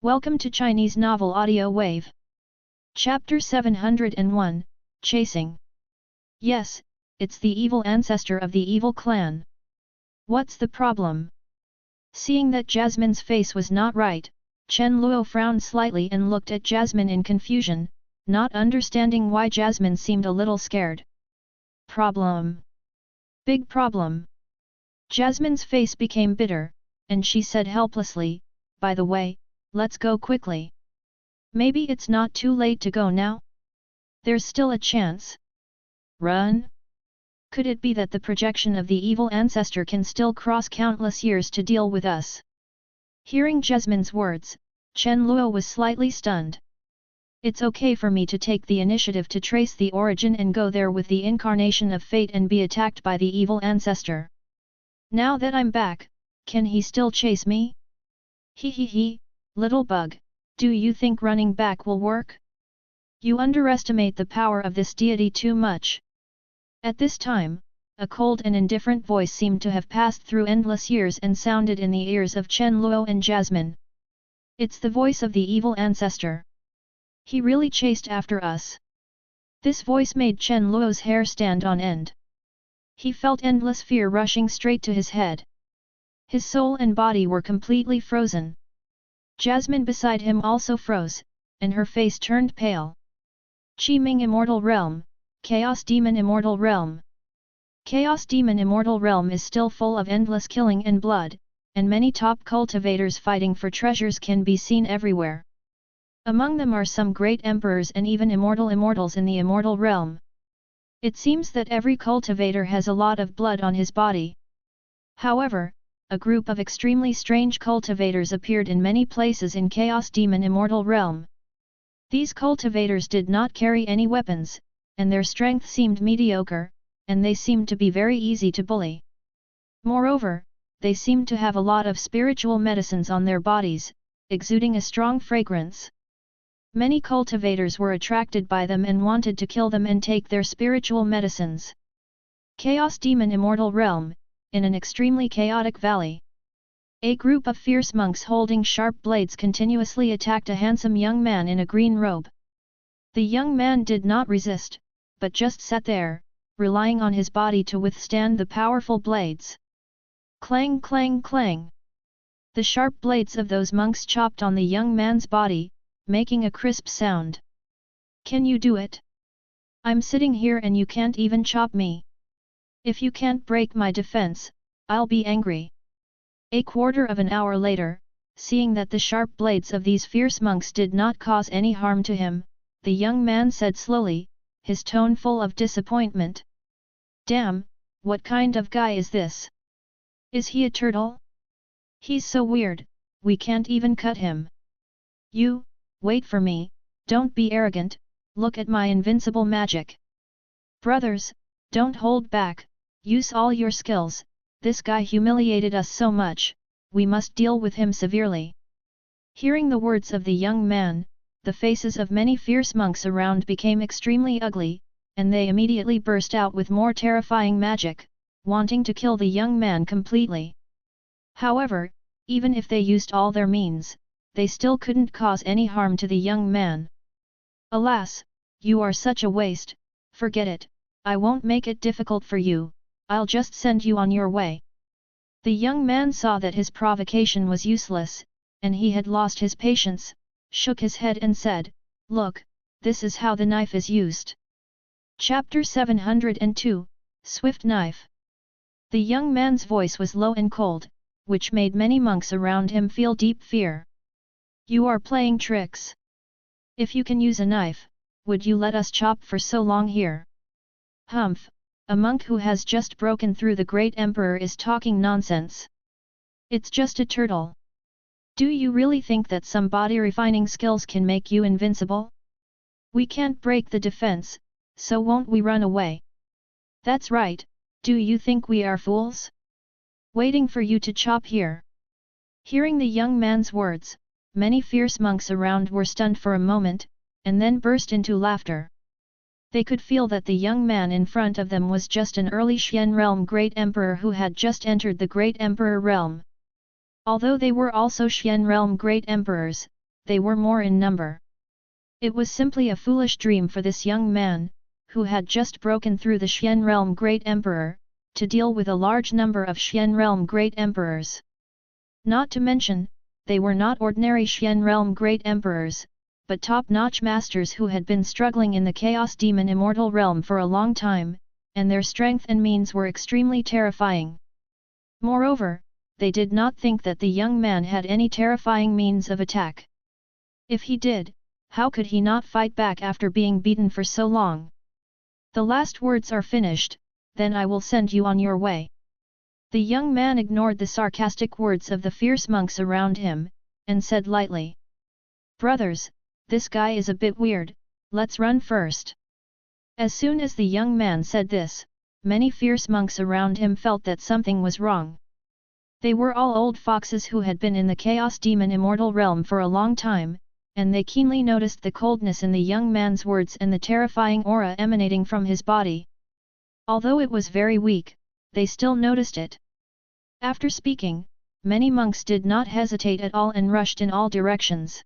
Welcome to Chinese Novel Audio Wave. Chapter 701, Chasing. Yes, it's the evil ancestor of the evil clan. What's the problem? Seeing that Jasmine's face was not right, Chen Luo frowned slightly and looked at Jasmine in confusion, not understanding why Jasmine seemed a little scared. Problem. Big problem. Jasmine's face became bitter, and she said helplessly, by the way, let's go quickly. Maybe it's not too late to go now? There's still a chance. Run? Could it be that the projection of the evil ancestor can still cross countless years to deal with us? Hearing Jasmine's words, Chen Luo was slightly stunned. It's okay for me to take the initiative to trace the origin and go there with the incarnation of fate and be attacked by the evil ancestor. Now that I'm back, can he still chase me? He, little bug, do you think running back will work? You underestimate the power of this deity too much. At this time, a cold and indifferent voice seemed to have passed through endless years and sounded in the ears of Chen Luo and Jasmine. It's the voice of the evil ancestor. He really chased after us. This voice made Chen Luo's hair stand on end. He felt endless fear rushing straight to his head. His soul and body were completely frozen. Jasmine beside him also froze, and her face turned pale. Qiming Immortal Realm, Chaos Demon Immortal Realm. Chaos Demon Immortal Realm is still full of endless killing and blood, and many top cultivators fighting for treasures can be seen everywhere. Among them are some great emperors and even immortals in the Immortal Realm. It seems that every cultivator has a lot of blood on his body. However, a group of extremely strange cultivators appeared in many places in Chaos Demon Immortal Realm. These cultivators did not carry any weapons, and their strength seemed mediocre, and they seemed to be very easy to bully. Moreover, they seemed to have a lot of spiritual medicines on their bodies, exuding a strong fragrance. Many cultivators were attracted by them and wanted to kill them and take their spiritual medicines. Chaos Demon Immortal Realm, in an extremely chaotic valley. A group of fierce monks holding sharp blades continuously attacked a handsome young man in a green robe. The young man did not resist, but just sat there, relying on his body to withstand the powerful blades. Clang clang clang. The sharp blades of those monks chopped on the young man's body, making a crisp sound. Can you do it? I'm sitting here and you can't even chop me. If you can't break my defense, I'll be angry. A quarter of an hour later, seeing that the sharp blades of these fierce monks did not cause any harm to him, the young man said slowly, his tone full of disappointment. Damn, what kind of guy is this? Is he a turtle? He's so weird, we can't even cut him. You, wait for me, don't be arrogant, look at my invincible magic. Brothers, don't hold back. Use all your skills, this guy humiliated us so much, we must deal with him severely. Hearing the words of the young man, the faces of many fierce monks around became extremely ugly, and they immediately burst out with more terrifying magic, wanting to kill the young man completely. However, even if they used all their means, they still couldn't cause any harm to the young man. Alas, you are such a waste, forget it, I won't make it difficult for you. I'll just send you on your way. The young man saw that his provocation was useless, and he had lost his patience, shook his head and said, Look, this is how the knife is used. Chapter 702, Swift Knife. The young man's voice was low and cold, which made many monks around him feel deep fear. You are playing tricks. If you can use a knife, would you let us chop for so long here? Humph! A monk who has just broken through the great emperor is talking nonsense. It's just a turtle. Do you really think that some body refining skills can make you invincible? We can't break the defense, so won't we run away? That's right, do you think we are fools? Waiting for you to chop here. Hearing the young man's words, many fierce monks around were stunned for a moment, and then burst into laughter. They could feel that the young man in front of them was just an early Xian realm great emperor who had just entered the great emperor realm. Although they were also Xian realm great emperors, they were more in number. It was simply a foolish dream for this young man, who had just broken through the Xian realm Great Emperor, to deal with a large number of Xian realm Great Emperors. Not to mention, they were not ordinary Xian realm Great Emperors, but top-notch masters who had been struggling in the Chaos Demon Immortal realm for a long time, and their strength and means were extremely terrifying. Moreover, they did not think that the young man had any terrifying means of attack. If he did, how could he not fight back after being beaten for so long? The last words are finished, then I will send you on your way. The young man ignored the sarcastic words of the fierce monks around him, and said lightly, "Brothers, this guy is a bit weird, let's run first." As soon as the young man said this, many fierce monks around him felt that something was wrong. They were all old foxes who had been in the Chaos Demon Immortal realm for a long time, and they keenly noticed the coldness in the young man's words and the terrifying aura emanating from his body. Although it was very weak, they still noticed it. After speaking, many monks did not hesitate at all and rushed in all directions.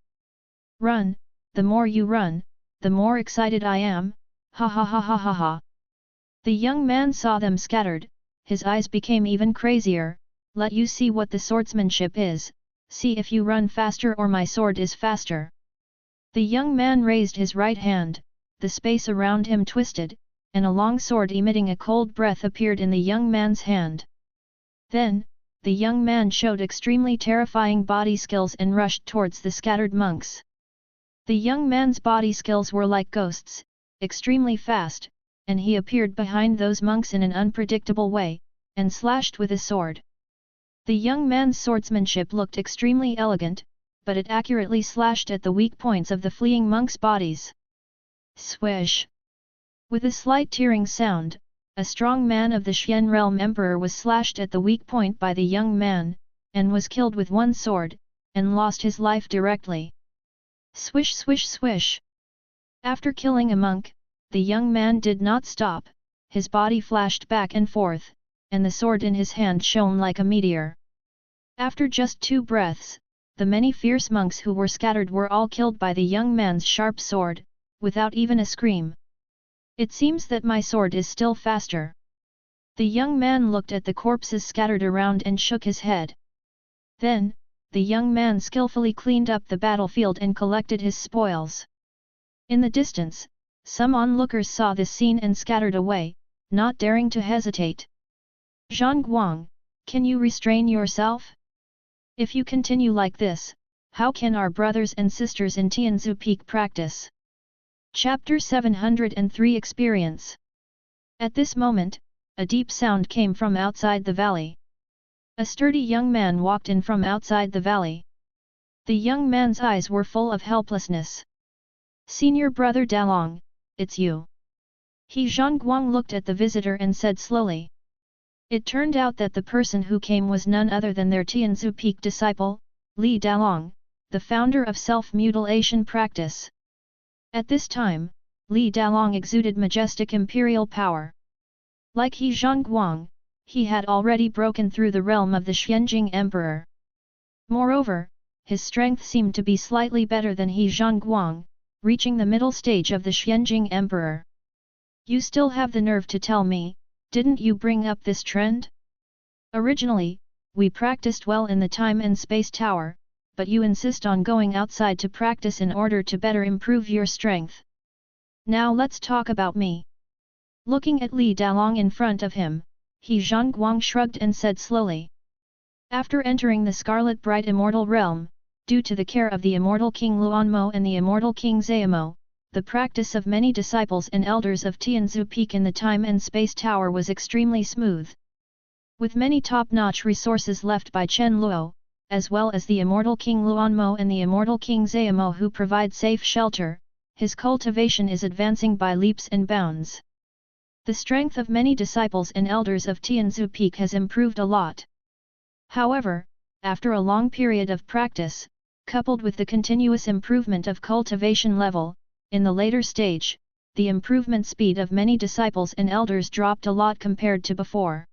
"Run, the more you run, the more excited I am, ha ha ha ha ha ha." The young man saw them scattered, his eyes became even crazier. "Let you see what the swordsmanship is, see if you run faster or my sword is faster." The young man raised his right hand, the space around him twisted, and a long sword emitting a cold breath appeared in the young man's hand. Then, the young man showed extremely terrifying body skills and rushed towards the scattered monks. The young man's body skills were like ghosts, extremely fast, and he appeared behind those monks in an unpredictable way, and slashed with his sword. The young man's swordsmanship looked extremely elegant, but it accurately slashed at the weak points of the fleeing monks' bodies. Swish! With a slight tearing sound, a strong man of the Xian realm emperor was slashed at the weak point by the young man, and was killed with one sword, and lost his life directly. Swish swish swish! After killing a monk, the young man did not stop, his body flashed back and forth, and the sword in his hand shone like a meteor. After just 2 breaths, the many fierce monks who were scattered were all killed by the young man's sharp sword, without even a scream. "It seems that my sword is still faster." The young man looked at the corpses scattered around and shook his head. Then, the young man skillfully cleaned up the battlefield and collected his spoils. In the distance, some onlookers saw this scene and scattered away, not daring to hesitate. "Zhang Guang, can you restrain yourself? If you continue like this, how can our brothers and sisters in Tianzu Peak practice?" Chapter 703 Experience. At this moment, a deep sound came from outside the valley. A sturdy young man walked in from outside the valley. The young man's eyes were full of helplessness. "Senior brother Dalong, it's you." He Zhangguang looked at the visitor and said slowly. It turned out that the person who came was none other than their Tianzu Peak disciple, Li Dalong, the founder of self-mutilation practice. At this time, Li Dalong exuded majestic imperial power. Like He Zhangguang, he had already broken through the realm of the Xianjing Emperor. Moreover, his strength seemed to be slightly better than He Zhangguang, reaching the middle stage of the Xianjing Emperor. "You still have the nerve to tell me, didn't you bring up this trend? Originally, we practiced well in the time and space tower, but you insist on going outside to practice in order to better improve your strength. Now let's talk about me." Looking at Li Dalong in front of him, He Zhangguang shrugged and said slowly. After entering the Scarlet Bright Immortal Realm, due to the care of the Immortal King Luanmo and the Immortal King Zayamo, the practice of many disciples and elders of Tianzu Peak in the Time and Space Tower was extremely smooth. With many top-notch resources left by Chen Luo, as well as the Immortal King Luanmo and the Immortal King Zayamo who provide safe shelter, his cultivation is advancing by leaps and bounds. The strength of many disciples and elders of Tianzu Peak has improved a lot. However, after a long period of practice, coupled with the continuous improvement of cultivation level, in the later stage, the improvement speed of many disciples and elders dropped a lot compared to before.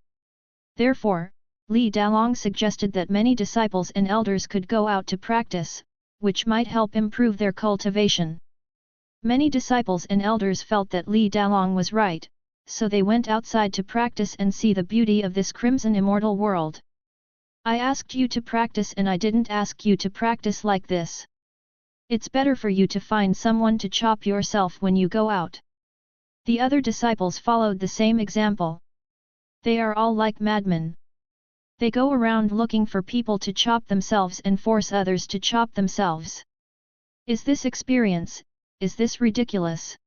Therefore, Li Dalong suggested that many disciples and elders could go out to practice, which might help improve their cultivation. Many disciples and elders felt that Li Dalong was right, so they went outside to practice and see the beauty of this crimson immortal world. I asked you to practice and I didn't ask you to practice like this. It's better for you to find someone to chop yourself when you go out. The other disciples followed the same example. They are all like madmen. They go around looking for people to chop themselves and force others to chop themselves. Is this experience? Is this ridiculous?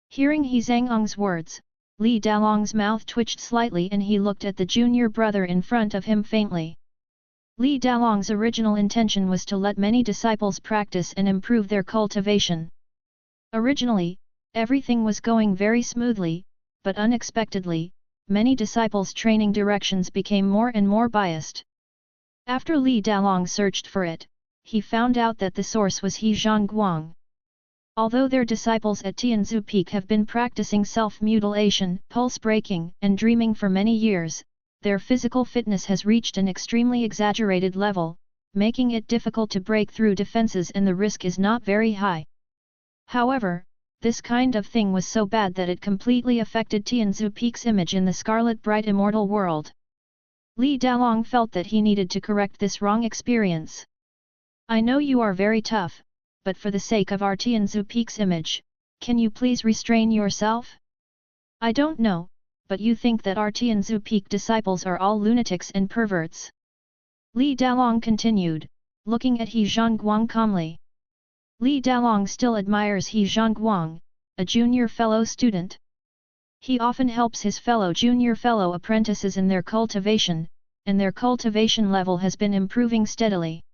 Hearing He Zhangong's words, Li Dalong's mouth twitched slightly and he looked at the junior brother in front of him faintly. Li Dalong's original intention was to let many disciples practice and improve their cultivation. Originally, everything was going very smoothly, but unexpectedly, many disciples' training directions became more and more biased. After Li Dalong searched for it, he found out that the source was He Zhangguang. Although their disciples at Tianzu Peak have been practicing self-mutilation, pulse-breaking, and dreaming for many years, their physical fitness has reached an extremely exaggerated level, making it difficult to break through defenses and the risk is not very high. However, this kind of thing was so bad that it completely affected Tianzu Peak's image in the scarlet bright immortal world. Li Dalong felt that he needed to correct this wrong experience. I know you are very tough, but for the sake of our Tianzu Peak's image, can you please restrain yourself? I don't know, but you think that our Tianzu Peak disciples are all lunatics and perverts. Li Dalong continued, looking at He Zhangguang calmly. Li Dalong still admires He Zhangguang, a junior fellow student. He often helps his junior fellow apprentices in their cultivation, and their cultivation level has been improving steadily.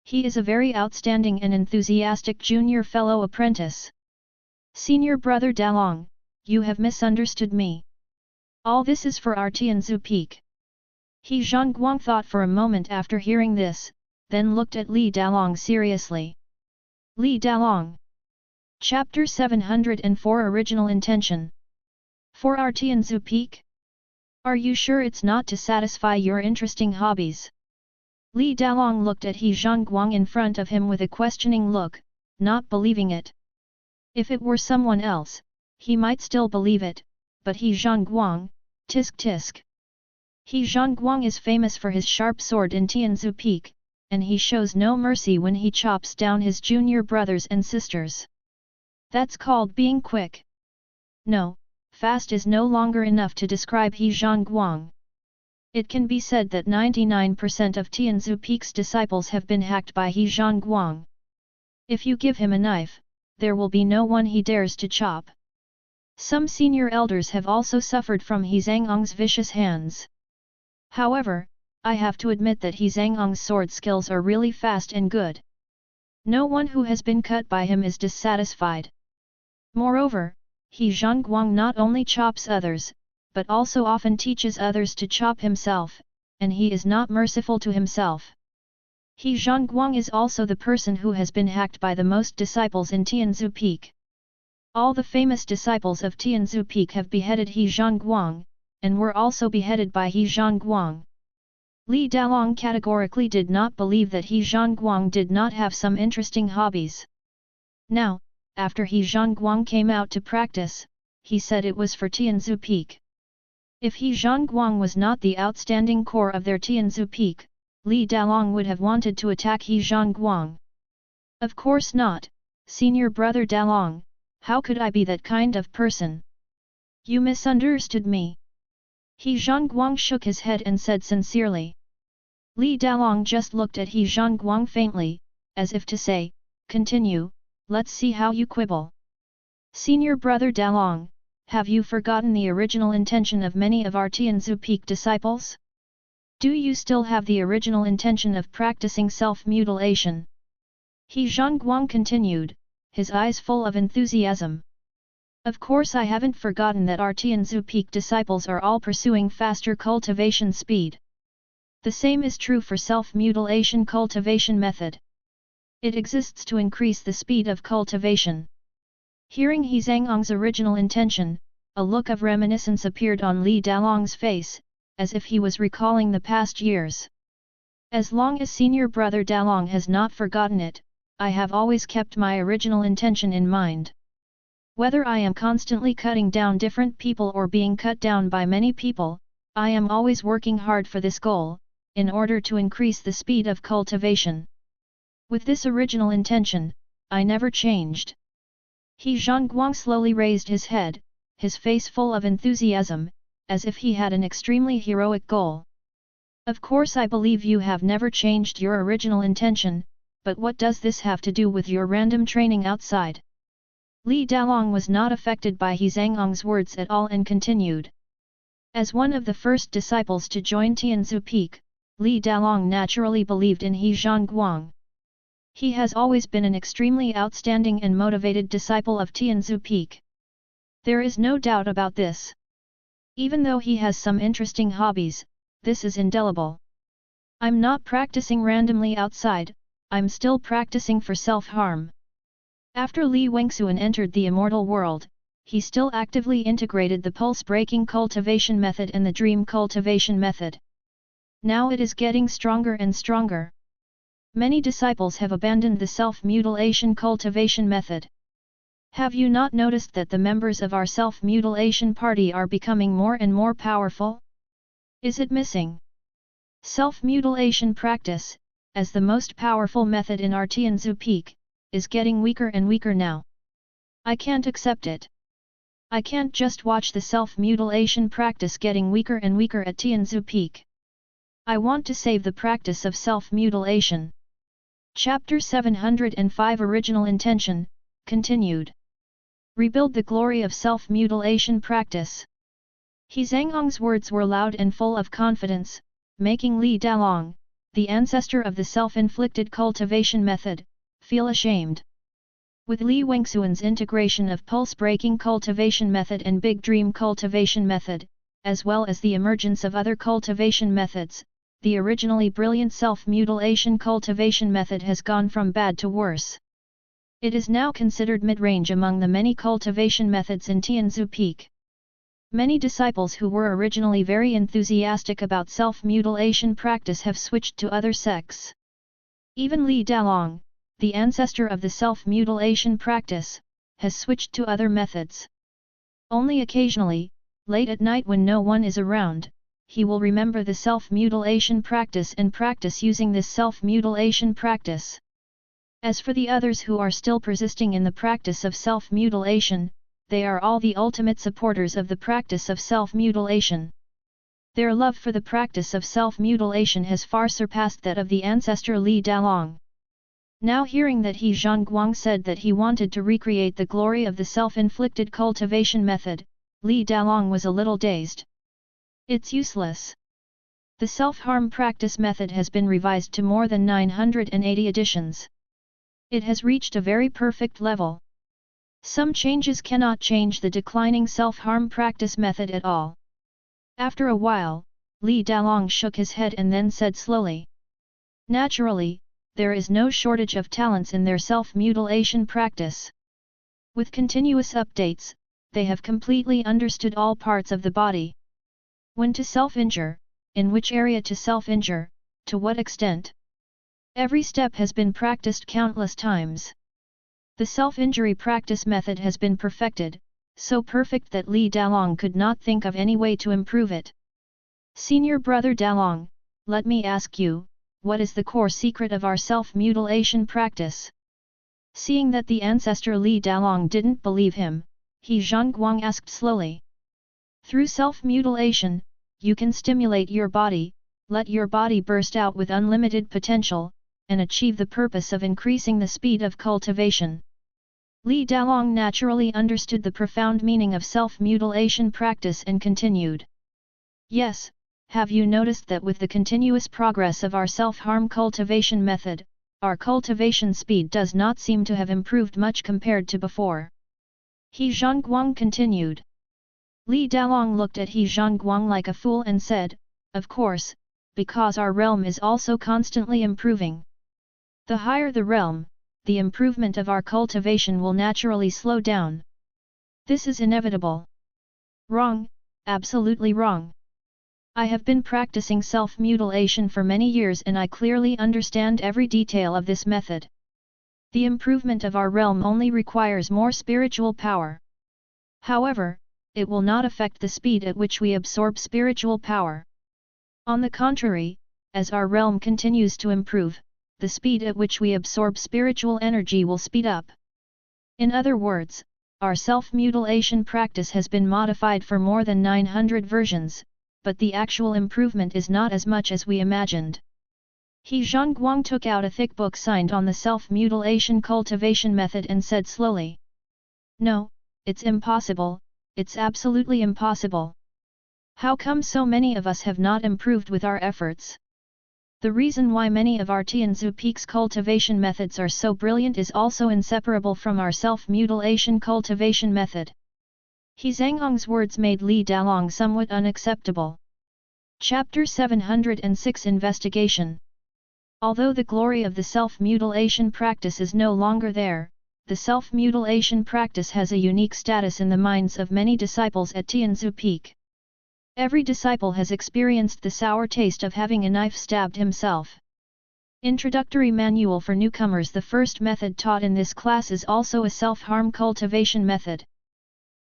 He is a very outstanding and enthusiastic junior fellow apprentice. Senior brother Dalong, you have misunderstood me. All this is for our Tianzu Peak. He Zhangguang thought for a moment after hearing this, then looked at Li Dalong seriously. Li Dalong. Chapter 704 Original Intention. For our Tianzu Peak? Are you sure it's not to satisfy your interesting hobbies? Li Dalong looked at He Zhangguang in front of him with a questioning look, not believing it. If it were someone else, he might still believe it, but He Zhangguang, tisk tisk. He Zhangguang is famous for his sharp sword in Tianzu Peak, and he shows no mercy when he chops down his junior brothers and sisters. That's called being quick. No, fast is no longer enough to describe He Zhangguang. It can be said that 99% of Tianzu Peak's disciples have been hacked by He Zhangguang. If you give him a knife, there will be no one he dares to chop. Some senior elders have also suffered from He Zhangong's vicious hands. However, I have to admit that He Zhangong's sword skills are really fast and good. No one who has been cut by him is dissatisfied. Moreover, He Zhangguang not only chops others, but also often teaches others to chop himself, and he is not merciful to himself. He Zhangguang is also the person who has been hacked by the most disciples in Tianzu Peak. All the famous disciples of Tianzu Peak have beheaded He Zhangguang, and were also beheaded by He Zhangguang. Li Dalong categorically did not believe that He Zhangguang did not have some interesting hobbies. Now, after He Zhangguang came out to practice, he said it was for Tianzu Peak. If He Zhangguang was not the outstanding core of their Tianzu Peak, Li Dalong would have wanted to attack He Zhangguang. Of course not, senior brother Dalong, how could I be that kind of person? You misunderstood me. He Zhangguang shook his head and said sincerely. Li Dalong just looked at He Zhangguang faintly, as if to say, continue, let's see how you quibble. Senior brother Dalong, have you forgotten the original intention of many of our Tianzu Peak disciples? Do you still have the original intention of practicing self-mutilation? He Zhangguang continued, his eyes full of enthusiasm. Of course I haven't forgotten that our Tianzu Peak disciples are all pursuing faster cultivation speed. The same is true for self-mutilation cultivation method. It exists to increase the speed of cultivation. Hearing He Zhangong's original intention, a look of reminiscence appeared on Li Dalong's face, as if he was recalling the past years. As long as senior brother Dalong has not forgotten it, I have always kept my original intention in mind. Whether I am constantly cutting down different people or being cut down by many people, I am always working hard for this goal, in order to increase the speed of cultivation. With this original intention, I never changed. He Zhongguang slowly raised his head, his face full of enthusiasm, as if he had an extremely heroic goal. Of course I believe you have never changed your original intention, but what does this have to do with your random training outside? Li Dalong was not affected by He Zhangong's words at all and continued. As one of the first disciples to join Tianzu Peak, Li Dalong naturally believed in He Zhongguang. He has always been an extremely outstanding and motivated disciple of Tianzu Peak. There is no doubt about this. Even though he has some interesting hobbies, this is indelible. I'm not practicing randomly outside, I'm still practicing for self-harm. After Li Wengxuan entered the immortal world, he still actively integrated the pulse-breaking cultivation method and the dream cultivation method. Now it is getting stronger and stronger. Many disciples have abandoned the self-mutilation cultivation method. Have you not noticed that the members of our self-mutilation party are becoming more and more powerful? Is it missing? Self-mutilation practice, as the most powerful method in our Tianzu Peak, is getting weaker and weaker now. I can't accept it. I can't just watch the self-mutilation practice getting weaker and weaker at Tianzu Peak. I want to save the practice of self-mutilation. Chapter 705 Original Intention, continued. Rebuild the glory of self-mutilation practice. He Zhangong's words were loud and full of confidence, making Li Dalong, the ancestor of the self-inflicted cultivation method, feel ashamed. With Li Wengxuan's integration of pulse-breaking cultivation method and big dream cultivation method, as well as the emergence of other cultivation methods, the originally brilliant self-mutilation cultivation method has gone from bad to worse. It is now considered mid-range among the many cultivation methods in Tianzu Peak. Many disciples who were originally very enthusiastic about self-mutilation practice have switched to other sects. Even Li Dalong, the ancestor of the self-mutilation practice, has switched to other methods. Only occasionally, late at night when no one is around, he will remember the self-mutilation practice and practice using this self-mutilation practice. As for the others who are still persisting in the practice of self-mutilation, they are all the ultimate supporters of the practice of self-mutilation. Their love for the practice of self-mutilation has far surpassed that of the ancestor Li Dalong. Now hearing that He Zhongguang said that he wanted to recreate the glory of the self-inflicted cultivation method, Li Dalong was a little dazed. It's useless. The self-harm practice method has been revised to more than 980 editions. It has reached a very perfect level. Some changes cannot change the declining self-harm practice method at all. After a while, Li Dalong shook his head and then said slowly. Naturally, there is no shortage of talents in their self-mutilation practice. With continuous updates, they have completely understood all parts of the body. When to self-injure, in which area to self-injure, to what extent. Every step has been practiced countless times. The self-injury practice method has been perfected, so perfect that Li Dalong could not think of any way to improve it. Senior brother Dalong, let me ask you, what is the core secret of our self-mutilation practice? Seeing that the ancestor Li Dalong didn't believe him, He Zhongguang asked slowly. Through self-mutilation, you can stimulate your body, let your body burst out with unlimited potential, and achieve the purpose of increasing the speed of cultivation. Li Dalong naturally understood the profound meaning of self-mutilation practice and continued. Yes, have you noticed that with the continuous progress of our self-harm cultivation method, our cultivation speed does not seem to have improved much compared to before? He Zhongguang continued. Li Dalong looked at He Zhongguang like a fool and said, of course, because our realm is also constantly improving. The higher the realm, the improvement of our cultivation will naturally slow down. This is inevitable. Wrong, absolutely wrong. I have been practicing self-mutilation for many years and I clearly understand every detail of this method. The improvement of our realm only requires more spiritual power. However, it will not affect the speed at which we absorb spiritual power. On the contrary, as our realm continues to improve, the speed at which we absorb spiritual energy will speed up. In other words, our self-mutilation practice has been modified for more than 900 versions, but the actual improvement is not as much as we imagined. He Zhongguang took out a thick book signed on the self-mutilation cultivation method and said slowly. No, it's impossible, it's absolutely impossible. How come so many of us have not improved with our efforts? The reason why many of our Tianzu Peak's cultivation methods are so brilliant is also inseparable from our self-mutilation cultivation method. He Zhangong's words made Li Dalong somewhat unacceptable. Chapter 706 Investigation. Although the glory of the self-mutilation practice is no longer there, the self-mutilation practice has a unique status in the minds of many disciples at Tianzu Peak. Every disciple has experienced the sour taste of having a knife stabbed himself. Introductory Manual for Newcomers. The first method taught in this class is also a self-harm cultivation method.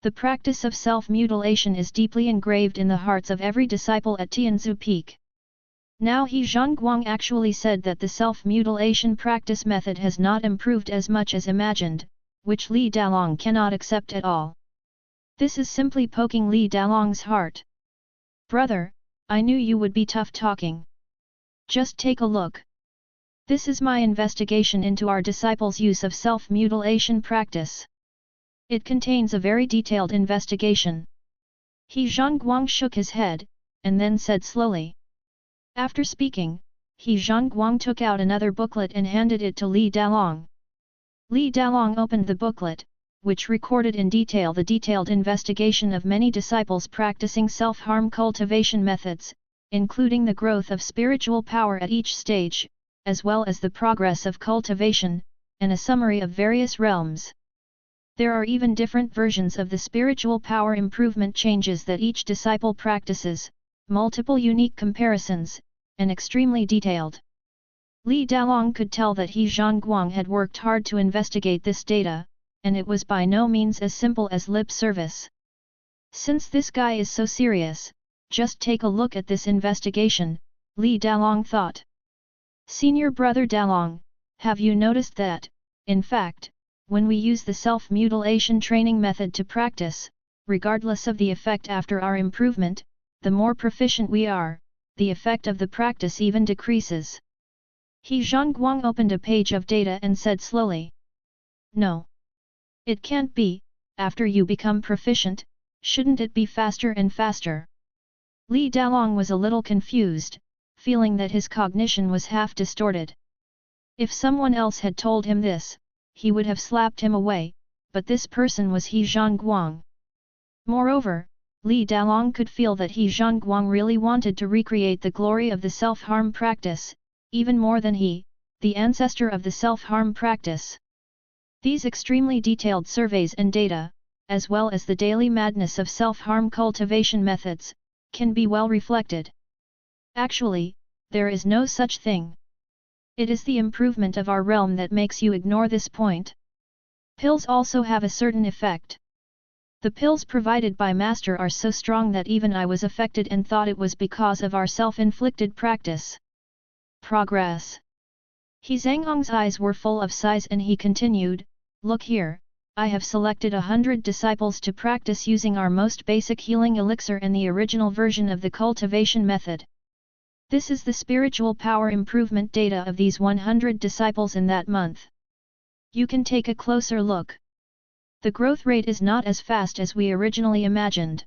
The practice of self-mutilation is deeply engraved in the hearts of every disciple at Tianzu Peak. Now He Zhongguang actually said that the self-mutilation practice method has not improved as much as imagined, which Li Dalong cannot accept at all. This is simply poking Li Dalong's heart. Brother, I knew you would be tough talking. Just take a look. This is my investigation into our disciples' use of self-mutilation practice. It contains a very detailed investigation. He Zhongguang shook his head, and then said slowly. After speaking, He Zhongguang took out another booklet and handed it to Li Dalong. Li Dalong opened the booklet, which recorded in detail the detailed investigation of many disciples practicing self-harm cultivation methods, including the growth of spiritual power at each stage, as well as the progress of cultivation, and a summary of various realms. There are even different versions of the spiritual power improvement changes that each disciple practices, multiple unique comparisons, and extremely detailed. Li Dalong could tell that He Zhongguang had worked hard to investigate this data, and it was by no means as simple as lip service. Since this guy is so serious, just take a look at this investigation, Li Dalong thought. Senior brother Dalong, have you noticed that, in fact, when we use the self-mutilation training method to practice, regardless of the effect after our improvement, the more proficient we are, the effect of the practice even decreases. He Zhongguang opened a page of data and said slowly. No. It can't be, after you become proficient, shouldn't it be faster and faster? Li Dalong was a little confused, feeling that his cognition was half distorted. If someone else had told him this, he would have slapped him away, but this person was He Zhongguang. Moreover, Li Dalong could feel that He Zhongguang really wanted to recreate the glory of the self-harm practice, even more than he, the ancestor of the self-harm practice. These extremely detailed surveys and data, as well as the daily madness of self-harm cultivation methods, can be well reflected. Actually, there is no such thing. It is the improvement of our realm that makes you ignore this point. Pills also have a certain effect. The pills provided by Master are so strong that even I was affected and thought it was because of our self-inflicted practice. Progress. He Zhangong's eyes were full of sighs and he continued, look here, I have selected 100 disciples to practice using our most basic healing elixir and the original version of the cultivation method. This is the spiritual power improvement data of these 100 disciples in that month. You can take a closer look. The growth rate is not as fast as we originally imagined.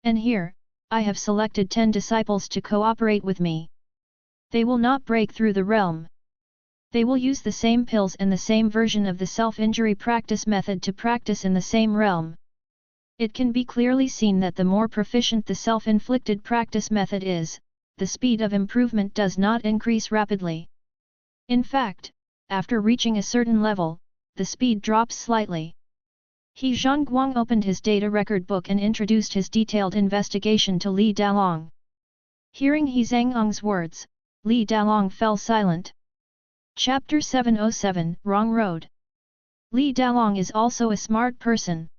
And here, I have selected 10 disciples to cooperate with me. They will not break through the realm. They will use the same pills and the same version of the self-injury practice method to practice in the same realm. It can be clearly seen that the more proficient the self-inflicted practice method is, the speed of improvement does not increase rapidly. In fact, after reaching a certain level, the speed drops slightly. He Zhongguang opened his data record book and introduced his detailed investigation to Li Dalong. Hearing He Zhangong's words, Li Dalong fell silent. Chapter 707, Wrong Road. Li Dalong is also a smart person.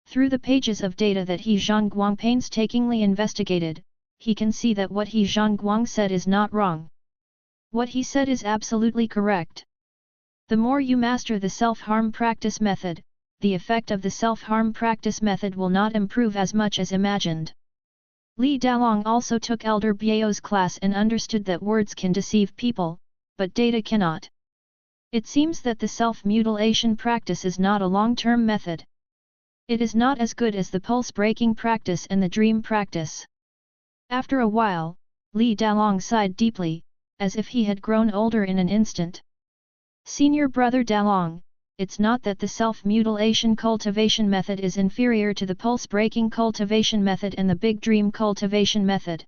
Through the pages of data that He Zhongguang painstakingly investigated, he can see that what He Zhongguang said is not wrong. What he said is absolutely correct. The more you master the self-harm practice method, the effect of the self-harm practice method will not improve as much as imagined. Li Dalong also took Elder Biao's class and understood that words can deceive people, but data cannot. It seems that the self-mutilation practice is not a long-term method. It is not as good as the pulse-breaking practice and the dream practice. After a while, Li Dalong sighed deeply, as if he had grown older in an instant. Senior brother Dalong, it's not that the self-mutilation cultivation method is inferior to the pulse-breaking cultivation method and the big dream cultivation method.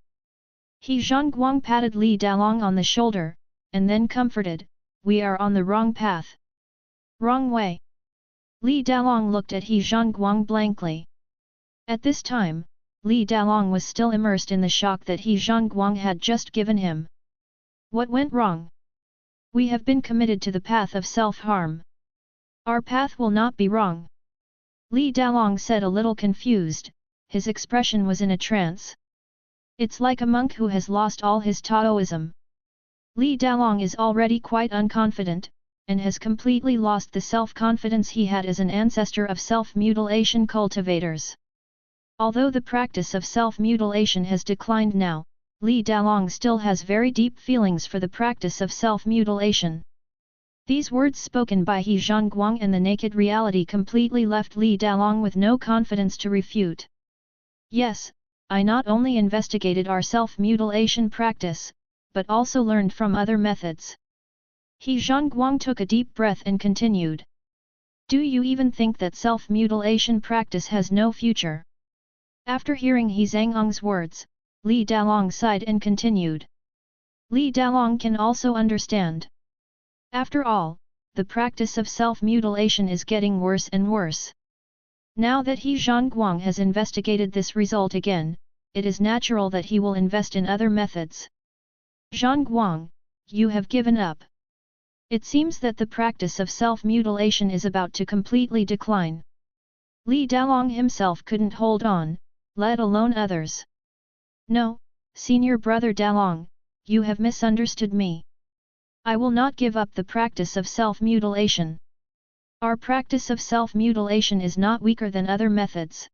He Zhongguang patted Li Dalong on the shoulder, and then comforted, we are on the wrong path. Wrong way. Li Dalong looked at He Zhongguang blankly. At this time, Li Dalong was still immersed in the shock that He Zhongguang had just given him. What went wrong? We have been committed to the path of self-harm. Our path will not be wrong. Li Dalong said a little confused, his expression was in a trance. It's like a monk who has lost all his Taoism. Li Dalong is already quite unconfident, and has completely lost the self-confidence he had as an ancestor of self-mutilation cultivators. Although the practice of self-mutilation has declined now, Li Dalong still has very deep feelings for the practice of self-mutilation. These words spoken by He Zhongguang and the naked reality completely left Li Dalong with no confidence to refute. Yes, I not only investigated our self-mutilation practice, but also learned from other methods. He Zhongguang took a deep breath and continued. Do you even think that self-mutilation practice has no future? After hearing He Zhangong's words, Li Dalong sighed and continued. Li Dalong can also understand. After all, the practice of self-mutilation is getting worse and worse. Now that He Zhongguang has investigated this result again, it is natural that he will invest in other methods. Zhongguang, you have given up. It seems that the practice of self-mutilation is about to completely decline. Li Dalong himself couldn't hold on, let alone others. No, senior brother Dalong, you have misunderstood me. I will not give up the practice of self-mutilation. Our practice of self-mutilation is not weaker than other methods.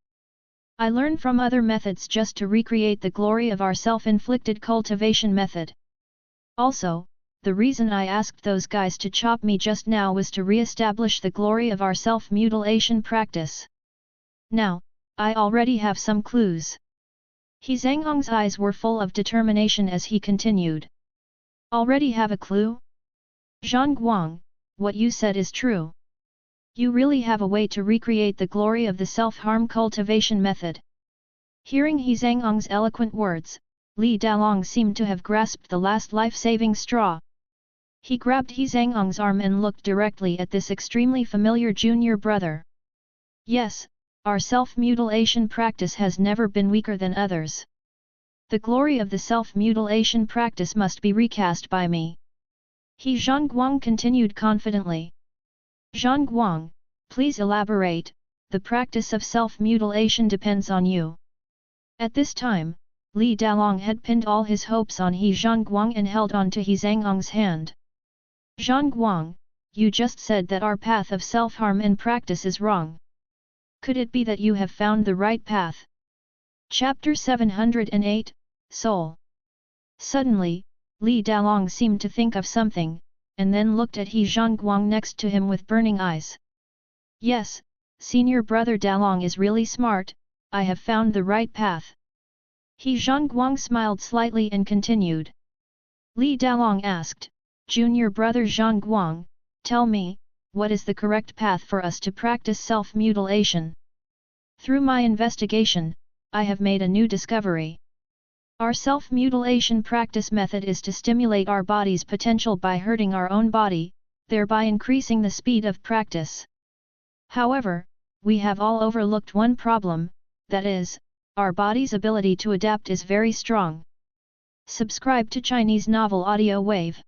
I learn from other methods just to recreate the glory of our self-inflicted cultivation method. Also, the reason I asked those guys to chop me just now was to re-establish the glory of our self-mutilation practice. Now, I already have some clues. He Zhangong's eyes were full of determination as he continued. Already have a clue? Zhongguang, what you said is true. You really have a way to recreate the glory of the self-harm cultivation method. Hearing He Zhangong's eloquent words, Li Dalong seemed to have grasped the last life-saving straw. He grabbed He Zhangong's arm and looked directly at this extremely familiar junior brother. Yes, our self-mutilation practice has never been weaker than others. The glory of the self-mutilation practice must be recast by me. He Zhongguang continued confidently. Zhongguang, please elaborate, the practice of self-mutilation depends on you. At this time, Li Dalong had pinned all his hopes on He Zhongguang and held on to He Zhangong's hand. Zhongguang, you just said that our path of self-harm and practice is wrong. Could it be that you have found the right path? Chapter 708, Soul. Suddenly, Li Dalong seemed to think of something, and then looked at He Zhongguang next to him with burning eyes. Yes, senior brother Dalong is really smart, I have found the right path. He Zhongguang smiled slightly and continued. Li Dalong asked, Junior brother Zhongguang, tell me, what is the correct path for us to practice self-mutilation? Through my investigation, I have made a new discovery. Our self-mutilation practice method is to stimulate our body's potential by hurting our own body, thereby increasing the speed of practice. However, we have all overlooked one problem, that is, our body's ability to adapt is very strong. Subscribe to Chinese Novel Audio Wave.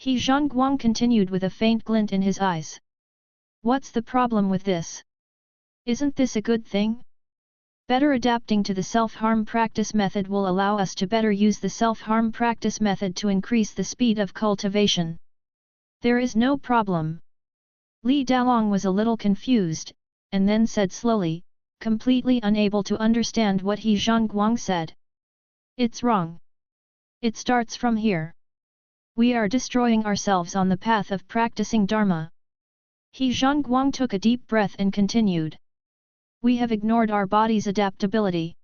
He Zhongguang continued with a faint glint in his eyes. What's the problem with this? Isn't this a good thing? Better adapting to the self-harm practice method will allow us to better use the self-harm practice method to increase the speed of cultivation. There is no problem. Li Dalong was a little confused, and then said slowly, completely unable to understand what He Zhongguang said. It's wrong. It starts from here. We are destroying ourselves on the path of practicing Dharma. He Zhongguang took a deep breath and continued. We have ignored our body's adaptability.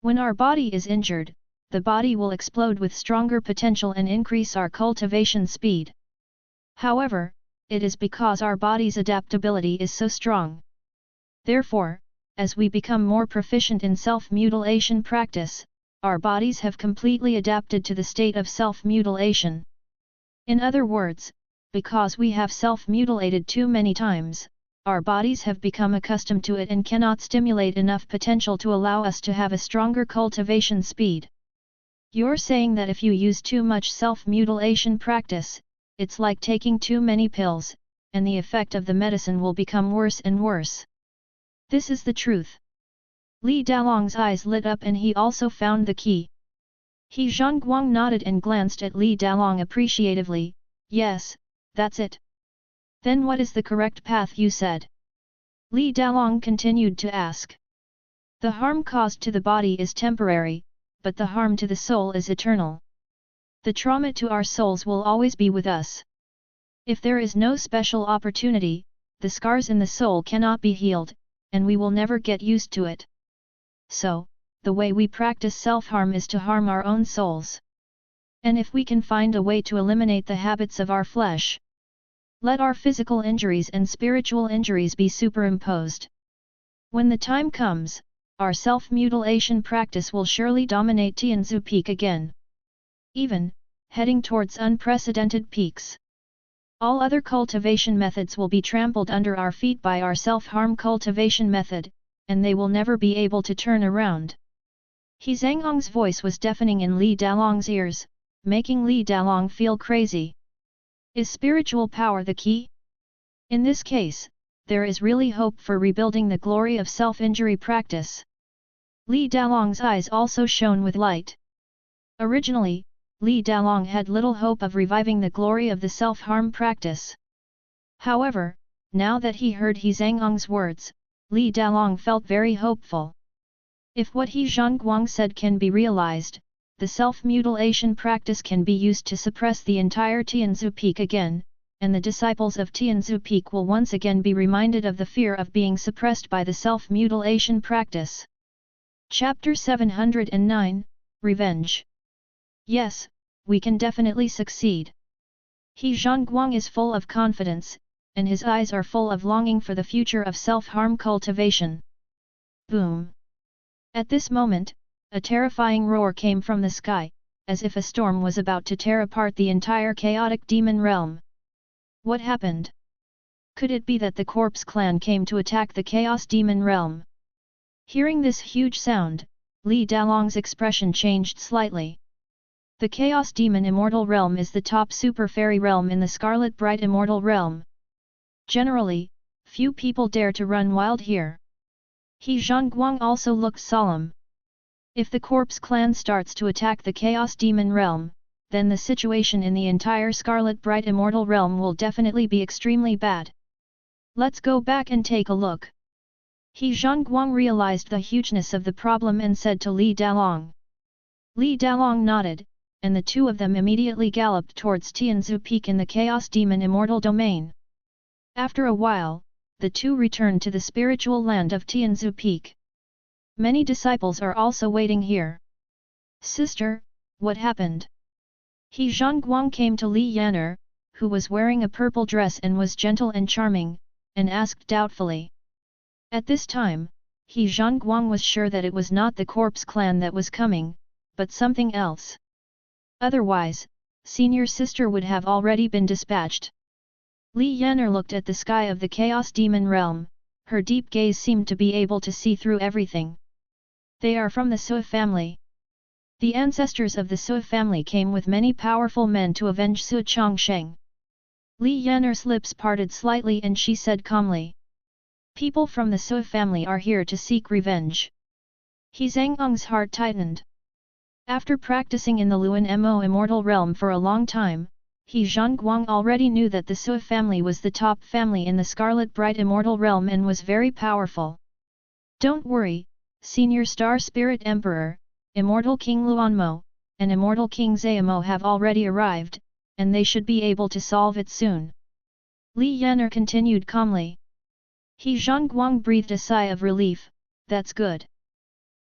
When our body is injured, the body will explode with stronger potential and increase our cultivation speed. However, it is because our body's adaptability is so strong. Therefore, as we become more proficient in self-mutilation practice, our bodies have completely adapted to the state of self-mutilation. In other words, because we have self-mutilated too many times, our bodies have become accustomed to it and cannot stimulate enough potential to allow us to have a stronger cultivation speed. You're saying that if you use too much self-mutilation practice, it's like taking too many pills, and the effect of the medicine will become worse and worse. This is the truth. Li Dalong's eyes lit up and he also found the key. He Zhongguang nodded and glanced at Li Dalong appreciatively. Yes, that's it. Then what is the correct path you said? Li Dalong continued to ask. The harm caused to the body is temporary, but the harm to the soul is eternal. The trauma to our souls will always be with us. If there is no special opportunity, the scars in the soul cannot be healed, and we will never get used to it. So, the way we practice self-harm is to harm our own souls. And if we can find a way to eliminate the habits of our flesh, let our physical injuries and spiritual injuries be superimposed. When the time comes, our self-mutilation practice will surely dominate Tianzu Peak again. Even, heading towards unprecedented peaks. All other cultivation methods will be trampled under our feet by our self-harm cultivation method, and they will never be able to turn around. He Zhangong's voice was deafening in Li Dalong's ears, making Li Dalong feel crazy. Is spiritual power the key? In this case, there is really hope for rebuilding the glory of self-injury practice. Li Dalong's eyes also shone with light. Originally, Li Dalong had little hope of reviving the glory of the self-harm practice. However, now that he heard He Zhangong's words, Li Dalong felt very hopeful. If what He Zhongguang said can be realized, the self-mutilation practice can be used to suppress the entire Tianzu Peak again, and the disciples of Tianzu Peak will once again be reminded of the fear of being suppressed by the self-mutilation practice. Chapter 709, Revenge. Yes, we can definitely succeed. He Zhongguang is full of confidence, and his eyes are full of longing for the future of self-harm cultivation. Boom! At this moment, a terrifying roar came from the sky, as if a storm was about to tear apart the entire chaotic demon realm. What happened? Could it be that the Corpse Clan came to attack the Chaos Demon realm? Hearing this huge sound, Li Dalong's expression changed slightly. The Chaos Demon Immortal Realm is the top super fairy realm in the Scarlet Bright Immortal Realm. Generally, few people dare to run wild here. He Zhongguang also looked solemn. If the Corpse Clan starts to attack the Chaos Demon Realm, then the situation in the entire Scarlet Bright Immortal Realm will definitely be extremely bad. Let's go back and take a look. He Zhongguang realized the hugeness of the problem and said to Li Dalong. Li Dalong nodded, and the two of them immediately galloped towards Tianzu Peak in the Chaos Demon Immortal Domain. After a while, the two returned to the spiritual land of Tianzu Peak. Many disciples are also waiting here. Sister, what happened? He Zhongguang came to Li Yan'er, who was wearing a purple dress and was gentle and charming, and asked doubtfully. At this time, He Zhongguang was sure that it was not the Corpse Clan that was coming, but something else. Otherwise, senior sister would have already been dispatched. Li Yan'er looked at the sky of the Chaos Demon Realm, her deep gaze seemed to be able to see through everything. They are from the Sui family. The ancestors of the Sui family came with many powerful men to avenge Sui Chongsheng. Li Yan'er's lips parted slightly and she said calmly. People from the Sui family are here to seek revenge. He Zhangong's heart tightened. After practicing in the Luan Mo immortal realm for a long time, He Zhongguang already knew that the Sui family was the top family in the Scarlet Bright immortal realm and was very powerful. Don't worry, Senior Star Spirit Emperor, Immortal King Luanmo, and Immortal King Zayamo have already arrived, and they should be able to solve it soon. Li Yan'er continued calmly. He Zhongguang breathed a sigh of relief. That's good.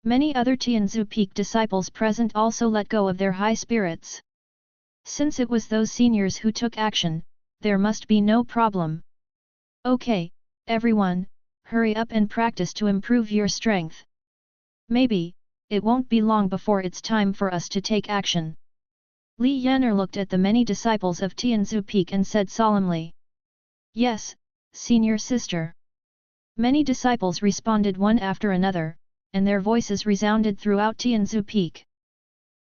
Many other Tianzu Peak disciples present also let go of their high spirits. Since it was those seniors who took action, there must be no problem. Okay, everyone, hurry up and practice to improve your strength. Maybe, it won't be long before it's time for us to take action. Li Yan'er looked at the many disciples of Tianzu Peak and said solemnly. Yes, senior sister. Many disciples responded one after another, and their voices resounded throughout Tianzu Peak.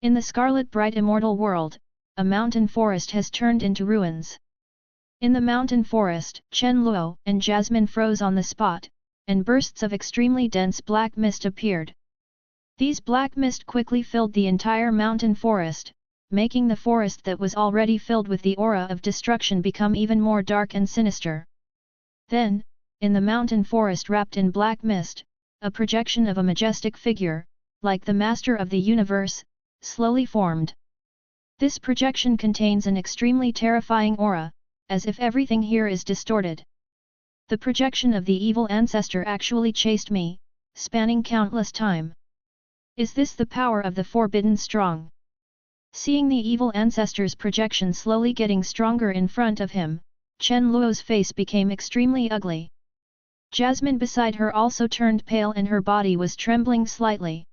In the Scarlet Bright immortal world, a mountain forest has turned into ruins. In the mountain forest, Chen Luo and Jasmine froze on the spot, and bursts of extremely dense black mist appeared. These black mist quickly filled the entire mountain forest, making the forest that was already filled with the aura of destruction become even more dark and sinister. Then, in the mountain forest wrapped in black mist, a projection of a majestic figure, like the master of the universe, slowly formed. This projection contains an extremely terrifying aura, as if everything here is distorted. The projection of the evil ancestor actually chased me, spanning countless time. Is this the power of the Forbidden Strong? Seeing the evil ancestor's projection slowly getting stronger in front of him, Chen Luo's face became extremely ugly. Jasmine beside her also turned pale and her body was trembling slightly.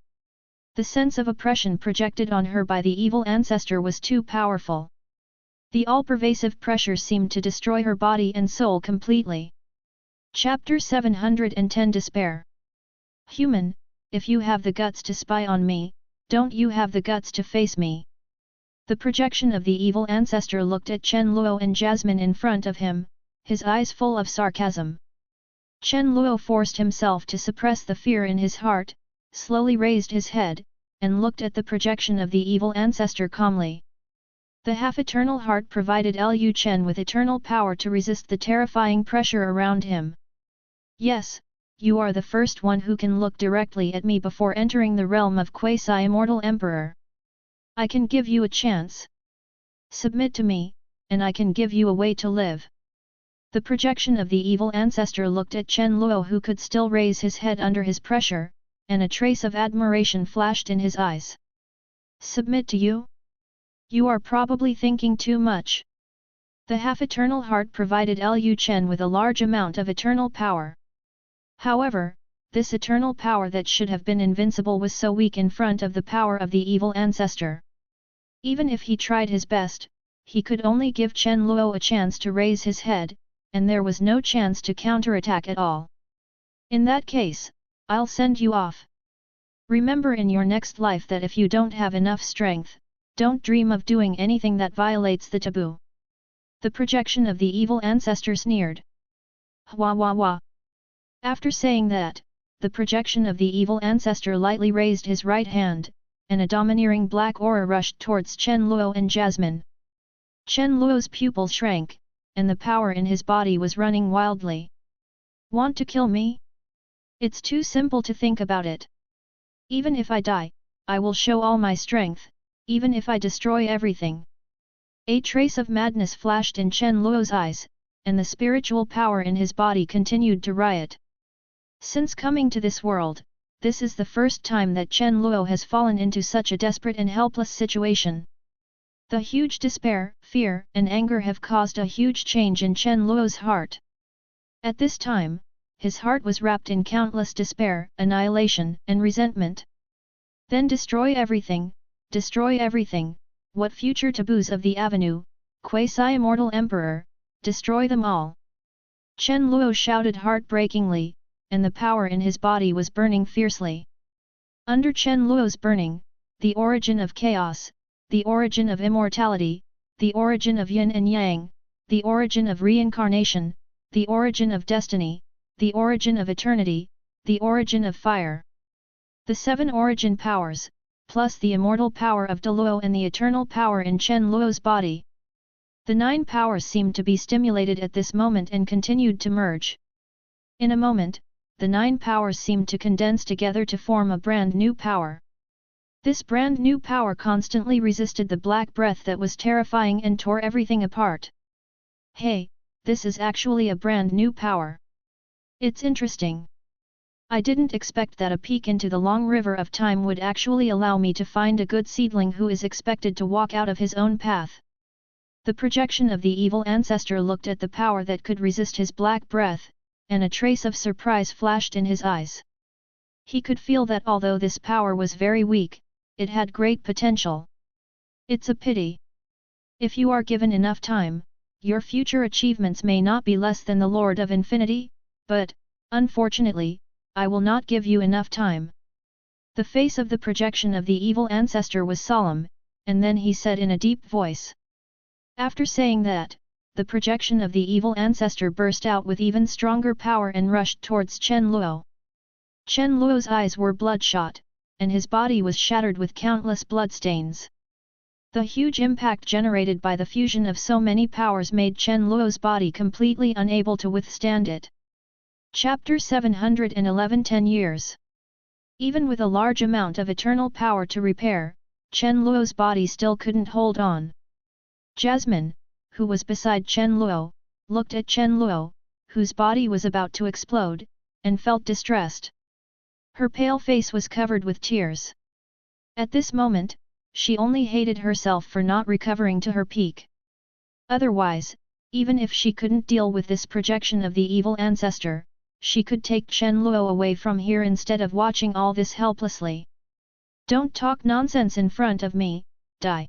The sense of oppression projected on her by the evil ancestor was too powerful. The all-pervasive pressure seemed to destroy her body and soul completely. Chapter 710 Despair. Human, if you have the guts to spy on me, don't you have the guts to face me? The projection of the evil ancestor looked at Chen Luo and Jasmine in front of him, his eyes full of sarcasm. Chen Luo forced himself to suppress the fear in his heart, slowly raised his head, and looked at the projection of the evil ancestor calmly. The half-eternal heart provided Lu Chen with eternal power to resist the terrifying pressure around him. Yes, you are the first one who can look directly at me before entering the realm of quasi-immortal emperor. I can give you a chance. Submit to me, and I can give you a way to live. The projection of the evil ancestor looked at Chen Luo who could still raise his head under his pressure, and a trace of admiration flashed in his eyes. Submit to you? You are probably thinking too much. The half-eternal heart provided Lu Chen with a large amount of eternal power. However, this eternal power that should have been invincible was so weak in front of the power of the evil ancestor. Even if he tried his best, he could only give Chen Luo a chance to raise his head, and there was no chance to counterattack at all. In that case, I'll send you off. Remember in your next life that if you don't have enough strength, don't dream of doing anything that violates the taboo. The projection of the evil ancestor sneered. Hwa wah wah. After saying that, the projection of the evil ancestor lightly raised his right hand, and a domineering black aura rushed towards Chen Luo and Jasmine. Chen Luo's pupil shrank, and the power in his body was running wildly. Want to kill me? It's too simple to think about it. Even if I die, I will show all my strength, even if I destroy everything. A trace of madness flashed in Chen Luo's eyes, and the spiritual power in his body continued to riot. Since coming to this world, this is the first time that Chen Luo has fallen into such a desperate and helpless situation. The huge despair, fear, and anger have caused a huge change in Chen Luo's heart. At this time, his heart was wrapped in countless despair, annihilation, and resentment. Then destroy everything, what future taboos of the avenue, quasi-immortal emperor, destroy them all. Chen Luo shouted heartbreakingly, and the power in his body was burning fiercely. Under Chen Luo's burning, the origin of chaos, the origin of immortality, the origin of yin and yang, the origin of reincarnation, the origin of destiny, the origin of eternity, the origin of fire. The 7 origin powers, plus the immortal power of Dao Luo and the eternal power in Chen Luo's body. The 9 powers seemed to be stimulated at this moment and continued to merge. In a moment, the 9 powers seemed to condense together to form a brand new power. This brand new power constantly resisted the black breath that was terrifying and tore everything apart. Hey, this is actually a brand new power. It's interesting. I didn't expect that a peek into the long river of time would actually allow me to find a good seedling who is expected to walk out of his own path. The projection of the evil ancestor looked at the power that could resist his black breath, and a trace of surprise flashed in his eyes. He could feel that although this power was very weak, it had great potential. It's a pity. If you are given enough time, your future achievements may not be less than the Lord of Infinity, but, unfortunately, I will not give you enough time. The face of the projection of the evil ancestor was solemn, and then he said in a deep voice. After saying that, the projection of the evil ancestor burst out with even stronger power and rushed towards Chen Luo. Chen Luo's eyes were bloodshot, and his body was shattered with countless bloodstains. The huge impact generated by the fusion of so many powers made Chen Luo's body completely unable to withstand it. Chapter 711 10 years. Even with a large amount of eternal power to repair, Chen Luo's body still couldn't hold on. Jasmine, who was beside Chen Luo, looked at Chen Luo, whose body was about to explode, and felt distressed. Her pale face was covered with tears. At this moment, she only hated herself for not recovering to her peak. Otherwise, even if she couldn't deal with this projection of the evil ancestor, she could take Chen Luo away from here instead of watching all this helplessly. Don't talk nonsense in front of me, die.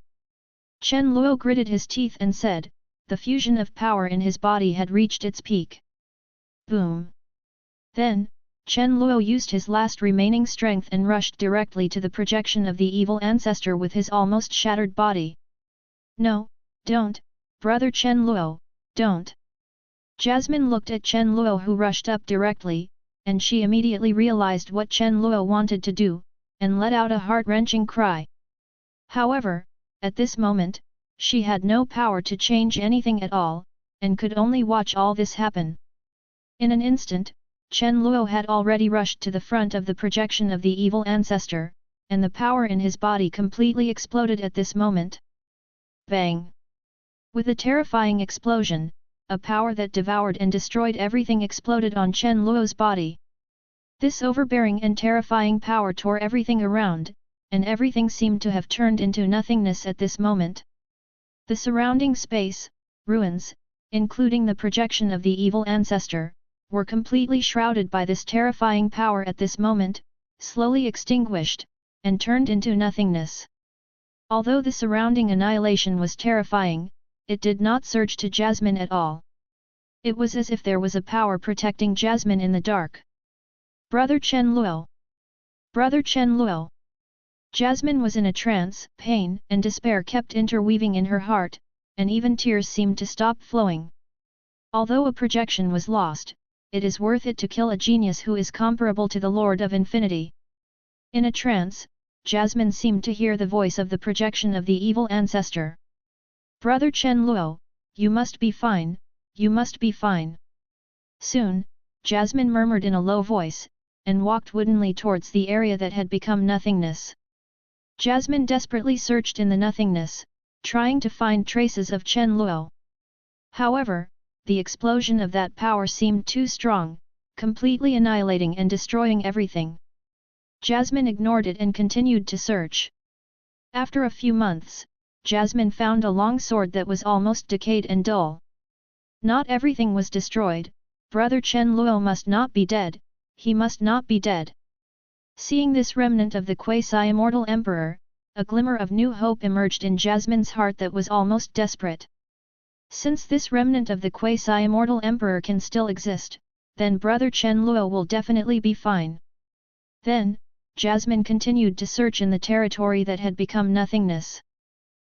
Chen Luo gritted his teeth and said, the fusion of power in his body had reached its peak. Boom! Then, Chen Luo used his last remaining strength and rushed directly to the projection of the evil ancestor with his almost shattered body. No, don't, brother Chen Luo, don't. Jasmine looked at Chen Luo who rushed up directly, and she immediately realized what Chen Luo wanted to do, and let out a heart-wrenching cry. However, at this moment, she had no power to change anything at all, and could only watch all this happen. In an instant, Chen Luo had already rushed to the front of the projection of the evil ancestor, and the power in his body completely exploded at this moment. Bang! With a terrifying explosion, a power that devoured and destroyed everything exploded on Chen Luo's body. This overbearing and terrifying power tore everything around, and everything seemed to have turned into nothingness at this moment. The surrounding space, ruins, including the projection of the evil ancestor, were completely shrouded by this terrifying power at this moment, slowly extinguished, and turned into nothingness. Although the surrounding annihilation was terrifying, it did not surge to Jasmine at all. It was as if there was a power protecting Jasmine in the dark. Brother Chen Luo! Brother Chen Luo! Jasmine was in a trance, pain and despair kept interweaving in her heart, and even tears seemed to stop flowing. Although a projection was lost, it is worth it to kill a genius who is comparable to the Lord of Infinity. In a trance, Jasmine seemed to hear the voice of the projection of the evil ancestor. Brother Chen Luo, you must be fine, you must be fine. Soon, Jasmine murmured in a low voice, and walked woodenly towards the area that had become nothingness. Jasmine desperately searched in the nothingness, trying to find traces of Chen Luo. However, the explosion of that power seemed too strong, completely annihilating and destroying everything. Jasmine ignored it and continued to search. After a few months, Jasmine found a long sword that was almost decayed and dull. Not everything was destroyed, brother Chen Luo must not be dead, he must not be dead. Seeing this remnant of the quasi-immortal emperor, a glimmer of new hope emerged in Jasmine's heart that was almost desperate. Since this remnant of the quasi-immortal emperor can still exist, then brother Chen Luo will definitely be fine. Then, Jasmine continued to search in the territory that had become nothingness.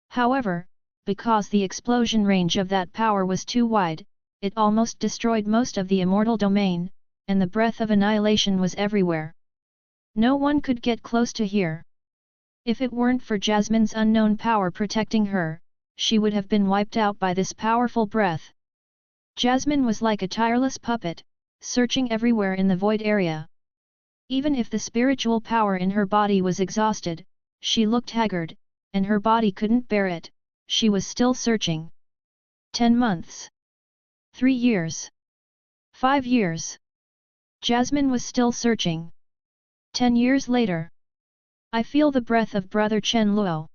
However, because the explosion range of that power was too wide, it almost destroyed most of the immortal domain, and the breath of annihilation was everywhere. No one could get close to here. If it weren't for Jasmine's unknown power protecting her, she would have been wiped out by this powerful breath. Jasmine was like a tireless puppet, searching everywhere in the void area. Even if the spiritual power in her body was exhausted, she looked haggard, and her body couldn't bear it, she was still searching. 10 months. 3 years. 5 years. Jasmine was still searching. 10 years later. I feel the breath of brother Chen Luo.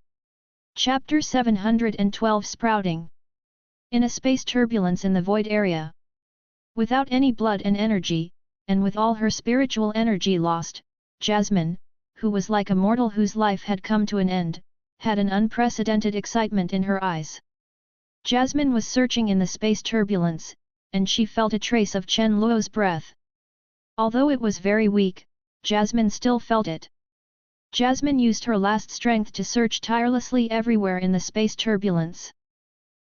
Chapter 712 Sprouting. In a space turbulence in the void area. Without any blood and energy, and with all her spiritual energy lost, Jasmine, who was like a mortal whose life had come to an end, had an unprecedented excitement in her eyes. Jasmine was searching in the space turbulence, and she felt a trace of Chen Luo's breath. Although it was very weak, Jasmine still felt it. Jasmine used her last strength to search tirelessly everywhere in the space turbulence.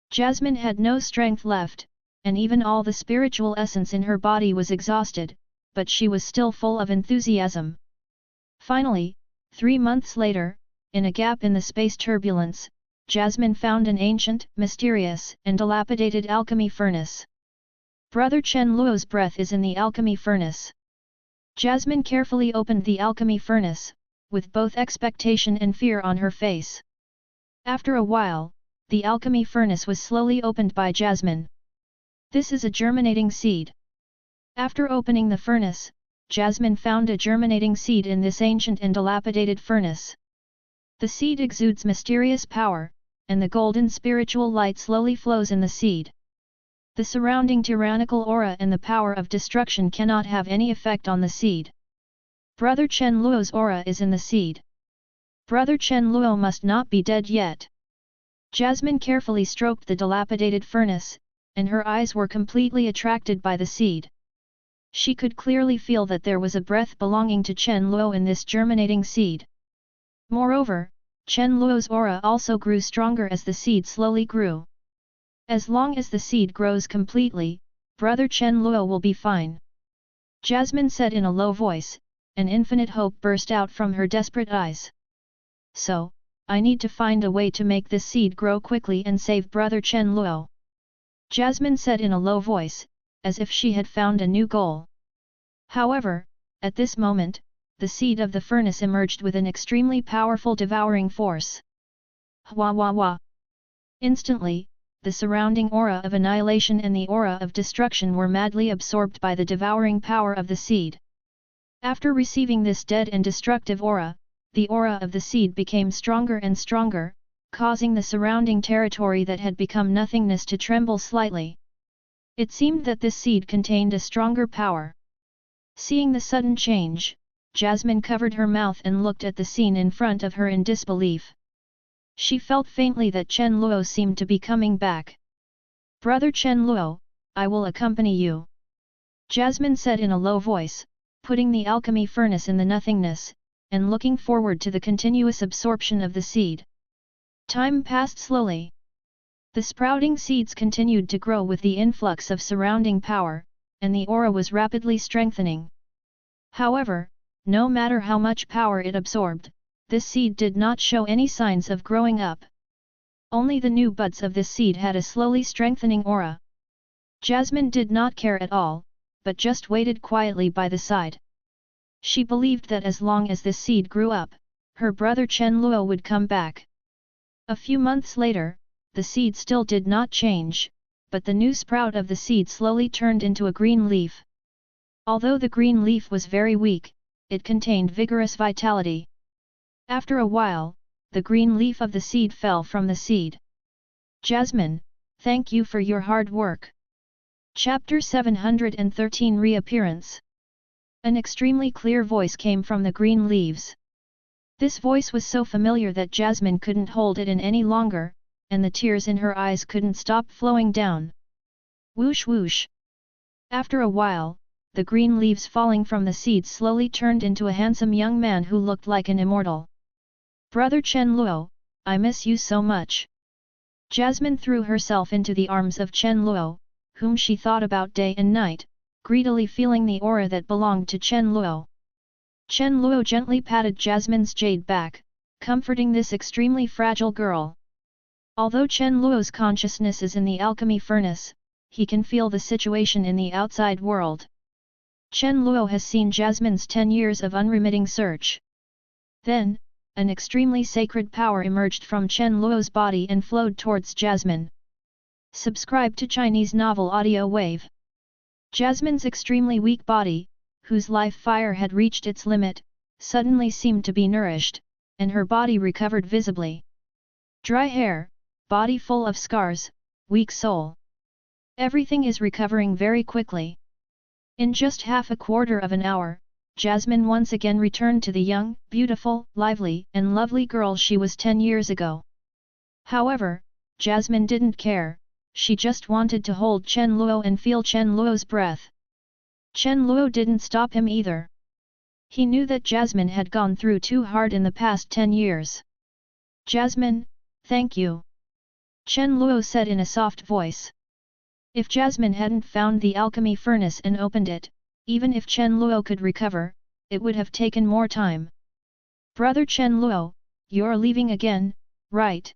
Jasmine had no strength left, and even all the spiritual essence in her body was exhausted, but she was still full of enthusiasm. Finally, 3 months later, in a gap in the space turbulence, Jasmine found an ancient, mysterious, and dilapidated alchemy furnace. Brother Chen Luo's breath is in the alchemy furnace. Jasmine carefully opened the alchemy furnace, with both expectation and fear on her face. After a while, the alchemy furnace was slowly opened by Jasmine. This is a germinating seed. After opening the furnace, Jasmine found a germinating seed in this ancient and dilapidated furnace. The seed exudes mysterious power, and the golden spiritual light slowly flows in the seed. The surrounding tyrannical aura and the power of destruction cannot have any effect on the seed. Brother Chen Luo's aura is in the seed. Brother Chen Luo must not be dead yet. Jasmine carefully stroked the dilapidated furnace, and her eyes were completely attracted by the seed. She could clearly feel that there was a breath belonging to Chen Luo in this germinating seed. Moreover, Chen Luo's aura also grew stronger as the seed slowly grew. As long as the seed grows completely, brother Chen Luo will be fine. Jasmine said in a low voice, and infinite hope burst out from her desperate eyes. So, I need to find a way to make this seed grow quickly and save brother Chen Luo. Jasmine said in a low voice, as if she had found a new goal. However, at this moment, the seed of the furnace emerged with an extremely powerful devouring force. Hwa wah wah. Instantly, the surrounding aura of annihilation and the aura of destruction were madly absorbed by the devouring power of the seed. After receiving this dead and destructive aura, the aura of the seed became stronger and stronger, causing the surrounding territory that had become nothingness to tremble slightly. It seemed that this seed contained a stronger power. Seeing the sudden change, Jasmine covered her mouth and looked at the scene in front of her in disbelief. She felt faintly that Chen Luo seemed to be coming back. Brother Chen Luo, I will accompany you. Jasmine said in a low voice, putting the alchemy furnace in the nothingness, and looking forward to the continuous absorption of the seed. Time passed slowly. The sprouting seeds continued to grow with the influx of surrounding power, and the aura was rapidly strengthening. However, no matter how much power it absorbed, this seed did not show any signs of growing up. Only the new buds of this seed had a slowly strengthening aura. Jasmine did not care at all, but just waited quietly by the side. She believed that as long as this seed grew up, her brother Chen Luo would come back. A few months later, the seed still did not change, but the new sprout of the seed slowly turned into a green leaf. Although the green leaf was very weak, it contained vigorous vitality. After a while, the green leaf of the seed fell from the seed. Jasmine, thank you for your hard work. Chapter 713 Reappearance. An extremely clear voice came from the green leaves. This voice was so familiar that Jasmine couldn't hold it in any longer, and the tears in her eyes couldn't stop flowing down. Whoosh whoosh. After a while, the green leaves falling from the seeds slowly turned into a handsome young man who looked like an immortal. "Brother Chen Luo, I miss you so much." Jasmine threw herself into the arms of Chen Luo, whom she thought about day and night, greedily feeling the aura that belonged to Chen Luo. Chen Luo gently patted Jasmine's jade back, comforting this extremely fragile girl. Although Chen Luo's consciousness is in the alchemy furnace, he can feel the situation in the outside world. Chen Luo has seen Jasmine's 10 years of unremitting search. Then, an extremely sacred power emerged from Chen Luo's body and flowed towards Jasmine. Subscribe to Chinese Novel Audio Wave. Jasmine's extremely weak body, whose life fire had reached its limit, suddenly seemed to be nourished, and her body recovered visibly. Dry hair, body full of scars, weak soul. Everything is recovering very quickly. In just half a quarter of an hour, Jasmine once again returned to the young, beautiful, lively, and lovely girl she was 10 years ago. However, Jasmine didn't care, she just wanted to hold Chen Luo and feel Chen Luo's breath. Chen Luo didn't stop him either. He knew that Jasmine had gone through too hard in the past 10 years. "Jasmine, thank you," Chen Luo said in a soft voice. If Jasmine hadn't found the alchemy furnace and opened it, even if Chen Luo could recover, it would have taken more time. "Brother Chen Luo, you're leaving again, right?"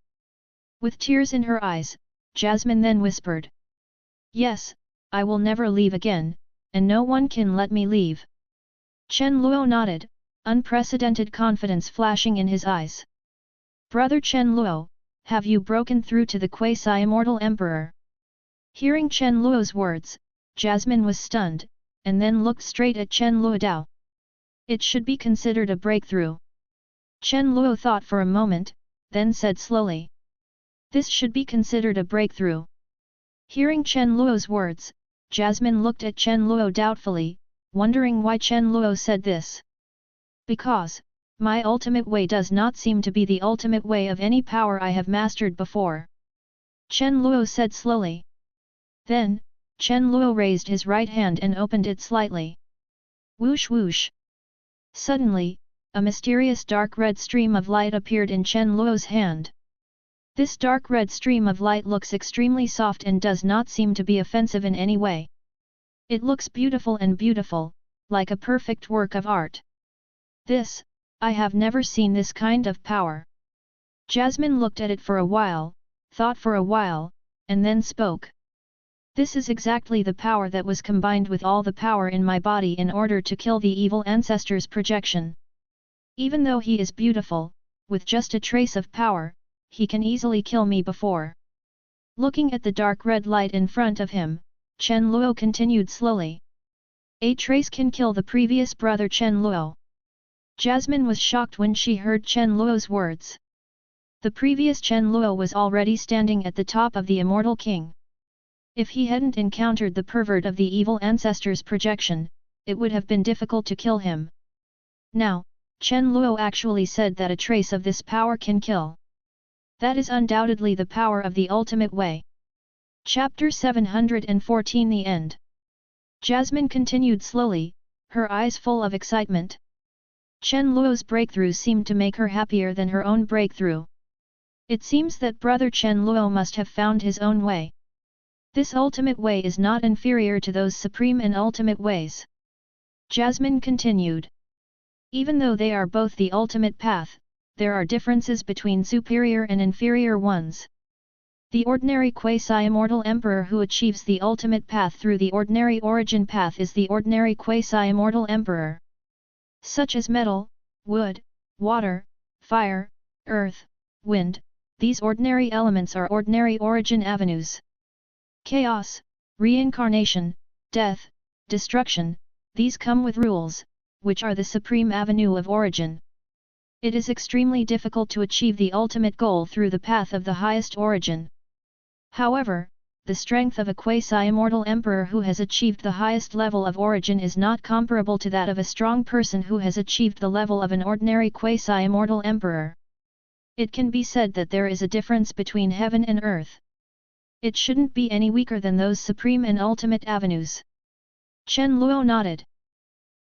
With tears in her eyes, Jasmine then whispered. "Yes, I will never leave again, and no one can let me leave." Chen Luo nodded, unprecedented confidence flashing in his eyes. "Brother Chen Luo, have you broken through to the quasi-immortal emperor?" Hearing Chen Luo's words, Jasmine was stunned, and then looked straight at Chen Luo Dao. It should be considered a breakthrough. Chen Luo thought for a moment, then said slowly. "This should be considered a breakthrough." Hearing Chen Luo's words, Jasmine looked at Chen Luo doubtfully, wondering why Chen Luo said this. "Because, my ultimate way does not seem to be the ultimate way of any power I have mastered before," Chen Luo said slowly. Then, Chen Luo raised his right hand and opened it slightly. Whoosh whoosh! Suddenly, a mysterious dark red stream of light appeared in Chen Luo's hand. This dark red stream of light looks extremely soft and does not seem to be offensive in any way. It looks beautiful, like a perfect work of art. "This, I have never seen this kind of power." Jasmine looked at it for a while, thought for a while, and then spoke. "This is exactly the power that was combined with all the power in my body in order to kill the evil ancestor's projection. Even though he is beautiful, with just a trace of power, he can easily kill me before." Looking at the dark red light in front of him, Chen Luo continued slowly. "A trace can kill the previous brother Chen Luo." Jasmine was shocked when she heard Chen Luo's words. The previous Chen Luo was already standing at the top of the Immortal King. If he hadn't encountered the pervert of the evil ancestor's projection, it would have been difficult to kill him. Now, Chen Luo actually said that a trace of this power can kill. That is undoubtedly the power of the ultimate way. Chapter 714 The End. Jasmine continued slowly, her eyes full of excitement. Chen Luo's breakthrough seemed to make her happier than her own breakthrough. It seems that brother Chen Luo must have found his own way. This ultimate way is not inferior to those supreme and ultimate ways. Jasmine continued. Even though they are both the ultimate path, there are differences between superior and inferior ones. The ordinary quasi-immortal emperor who achieves the ultimate path through the ordinary origin path is the ordinary quasi-immortal emperor. Such as metal, wood, water, fire, earth, wind, these ordinary elements are ordinary origin avenues. Chaos, reincarnation, death, destruction, these come with rules, which are the supreme avenue of origin. It is extremely difficult to achieve the ultimate goal through the path of the highest origin. However, the strength of a quasi-immortal emperor who has achieved the highest level of origin is not comparable to that of a strong person who has achieved the level of an ordinary quasi-immortal emperor. It can be said that there is a difference between heaven and earth. It shouldn't be any weaker than those supreme and ultimate avenues. Chen Luo nodded.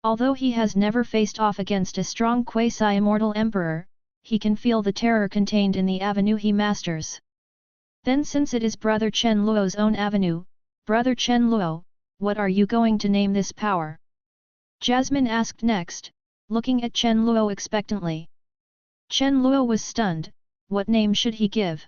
Although he has never faced off against a strong quasi-immortal emperor, he can feel the terror contained in the avenue he masters. Then since it is Brother Chen Luo's own avenue, Brother Chen Luo, what are you going to name this power? Jasmine asked next, looking at Chen Luo expectantly. Chen Luo was stunned, what name should he give?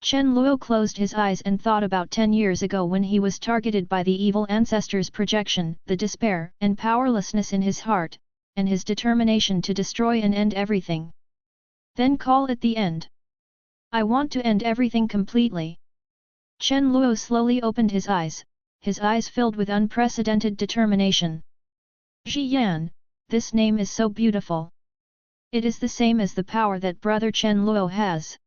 Chen Luo closed his eyes and thought about 10 years ago when he was targeted by the evil ancestor's projection, the despair and powerlessness in his heart, and his determination to destroy and end everything. Then call it the end. I want to end everything completely. Chen Luo slowly opened his eyes filled with unprecedented determination. Ji Yan, this name is so beautiful. It is the same as the power that Brother Chen Luo has.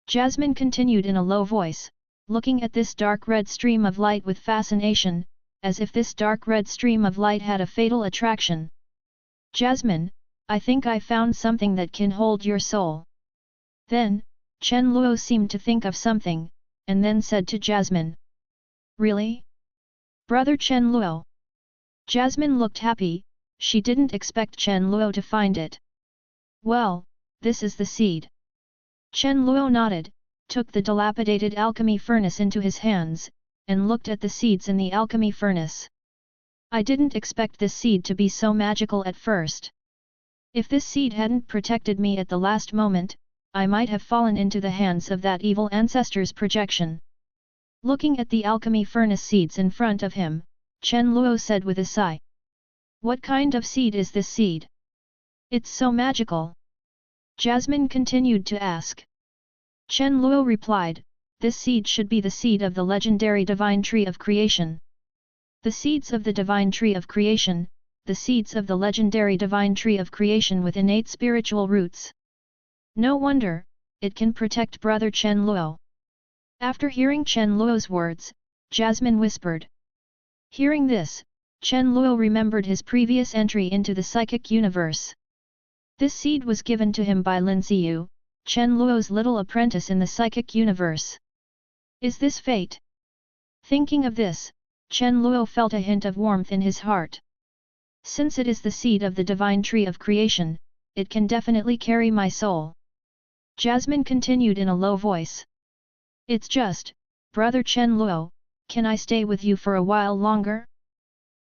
Jasmine continued in a low voice, looking at this dark red stream of light with fascination, as if this dark red stream of light had a fatal attraction. Jasmine, I think I found something that can hold your soul. Then, Chen Luo seemed to think of something, and then said to Jasmine. Really? Brother Chen Luo? Jasmine looked happy, she didn't expect Chen Luo to find it. Well, this is the seed. Chen Luo nodded, took the dilapidated alchemy furnace into his hands, and looked at the seeds in the alchemy furnace. I didn't expect this seed to be so magical at first. If this seed hadn't protected me at the last moment, I might have fallen into the hands of that evil ancestor's projection. Looking at the alchemy furnace seeds in front of him, Chen Luo said with a sigh. What kind of seed is this seed? It's so magical. Jasmine continued to ask. Chen Luo replied, this seed should be the seed of the legendary divine tree of creation. The seeds of the divine tree of creation, the seeds of the legendary divine tree of creation with innate spiritual roots. No wonder, it can protect Brother Chen Luo. After hearing Chen Luo's words, Jasmine whispered. Hearing this, Chen Luo remembered his previous entry into the psychic universe. This seed was given to him by Lin Xiu, Chen Luo's little apprentice in the psychic universe. Is this fate? Thinking of this, Chen Luo felt a hint of warmth in his heart. Since it is the seed of the divine tree of creation, it can definitely carry my soul. Jasmine continued in a low voice. It's just, Brother Chen Luo, can I stay with you for a while longer?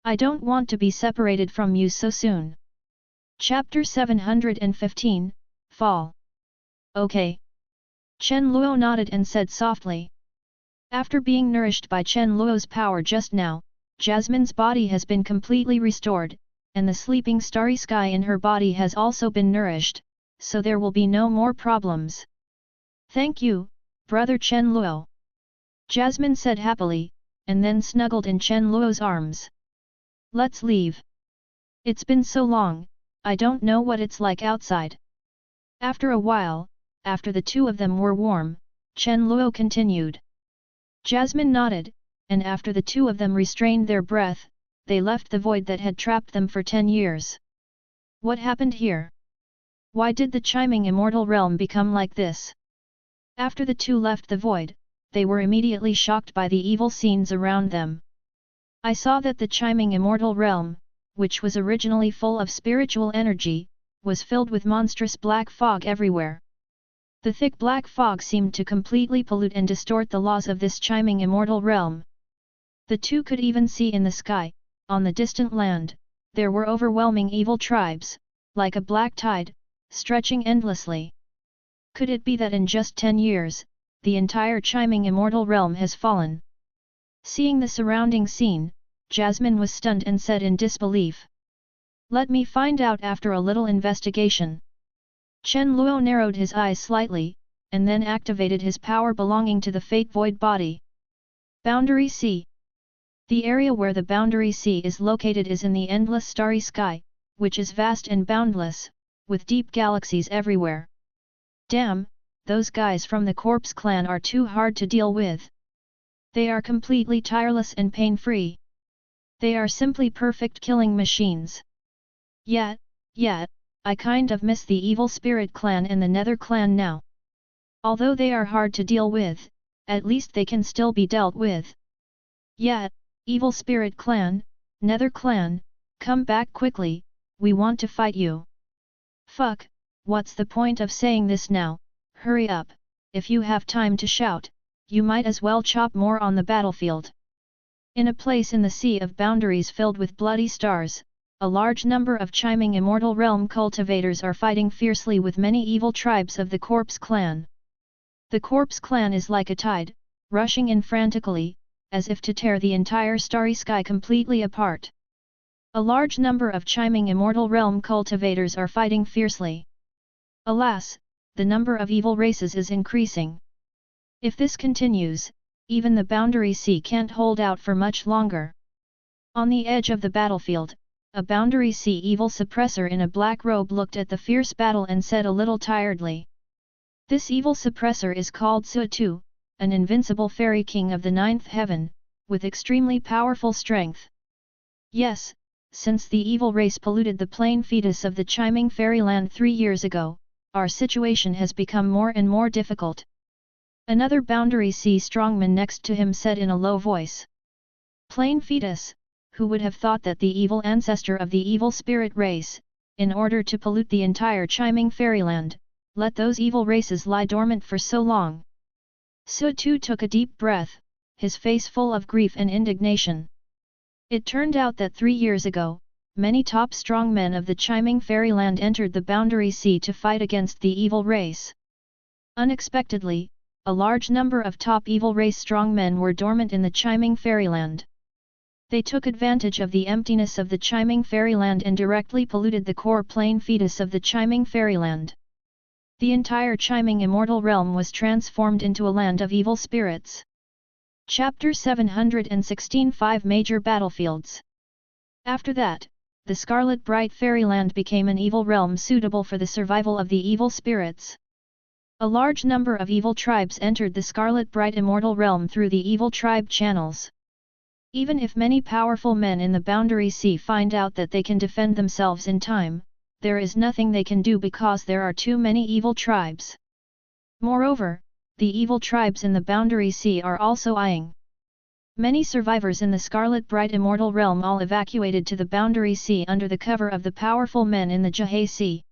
I don't want to be separated from you so soon. Chapter 715, Fall. Okay. Chen Luo nodded and said softly. After being nourished by Chen Luo's power just now, Jasmine's body has been completely restored, and the sleeping starry sky in her body has also been nourished, so there will be no more problems. Thank you, Brother Chen Luo. Jasmine said happily, and then snuggled in Chen Luo's arms. Let's leave. It's been so long, I don't know what it's like outside. After a while, after the two of them were warm, Chen Luo continued. Jasmine nodded, and after the two of them restrained their breath, they left the void that had trapped them for 10 years. What happened here? Why did the chiming immortal realm become like this? After the two left the void, they were immediately shocked by the evil scenes around them. I saw that the chiming immortal realm, which was originally full of spiritual energy, was filled with monstrous black fog everywhere. The thick black fog seemed to completely pollute and distort the laws of this chiming immortal realm. The two could even see in the sky, on the distant land, there were overwhelming evil tribes, like a black tide, stretching endlessly. Could it be that in just 10 years, the entire chiming immortal realm has fallen? Seeing the surrounding scene, Jasmine was stunned and said in disbelief. Let me find out after a little investigation. Chen Luo narrowed his eyes slightly, and then activated his power belonging to the Fate Void body. Boundary Sea. The area where the Boundary Sea is located is in the endless starry sky, which is vast and boundless, with deep galaxies everywhere. Damn, those guys from the Corpse Clan are too hard to deal with. They are completely tireless and pain-free. They are simply perfect killing machines. Yet, I kind of miss the Evil Spirit Clan and the Nether Clan now. Although they are hard to deal with, at least they can still be dealt with. Yet, Evil Spirit Clan, Nether clan, come back quickly, we want to fight you. Fuck, what's the point of saying this now, hurry up, if you have time to shout, you might as well chop more on the battlefield. In a place in the sea of boundaries filled with bloody stars, a large number of chiming immortal realm cultivators are fighting fiercely with many evil tribes of the Corpse clan. The Corpse clan is like a tide, rushing in frantically, as if to tear the entire starry sky completely apart. A large number of chiming immortal realm cultivators are fighting fiercely. Alas, the number of evil races is increasing. If this continues, even the boundary sea can't hold out for much longer. On the edge of the battlefield, a boundary sea evil suppressor in a black robe looked at the fierce battle and said a little tiredly. This evil suppressor is called Sutu, an invincible fairy king of the ninth heaven, with extremely powerful strength. Yes, since the evil race polluted the plain fetus of the chiming fairyland 3 years ago, our situation has become more and more difficult. Another boundary sea strongman next to him said in a low voice. Plain fetus, who would have thought that the evil ancestor of the evil spirit race, in order to pollute the entire chiming fairyland, let those evil races lie dormant for so long. Sutu took a deep breath, his face full of grief and indignation. It turned out that 3 years ago, many top strongmen of the chiming fairyland entered the boundary sea to fight against the evil race. Unexpectedly, a large number of top evil race strongmen were dormant in the chiming fairyland. They took advantage of the emptiness of the chiming fairyland and directly polluted the core plain fetus of the chiming fairyland. The entire chiming immortal realm was transformed into a land of evil spirits. Chapter 716 5 Major Battlefields. After that, the Scarlet Bright Fairyland became an evil realm suitable for the survival of the evil spirits. A large number of evil tribes entered the Scarlet Bright Immortal Realm through the evil tribe channels. Even if many powerful men in the Boundary Sea find out that they can defend themselves in time, there is nothing they can do because there are too many evil tribes. Moreover, the evil tribes in the Boundary Sea are also eyeing. Many survivors in the Scarlet Bright Immortal Realm all evacuated to the Boundary Sea under the cover of the powerful men in the Jahai Sea.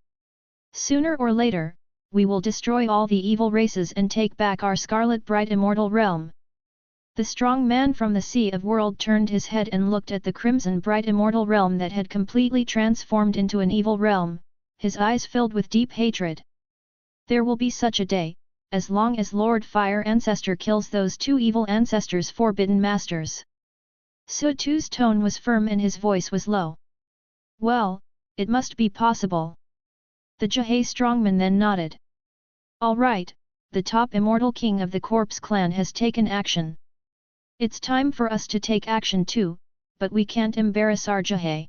Sooner or later, we will destroy all the evil races and take back our Scarlet Bright Immortal Realm. The strong man from the Sea of World turned his head and looked at the Crimson Bright Immortal Realm that had completely transformed into an evil realm, his eyes filled with deep hatred. There will be such a day, as long as Lord Fire Ancestor kills those 2 evil ancestors' forbidden masters. Sutu's tone was firm and his voice was low. Well, it must be possible. The Jahai strongman then nodded. All right, the top immortal king of the Corpse clan has taken action. It's time for us to take action too, but we can't embarrass our Jahai.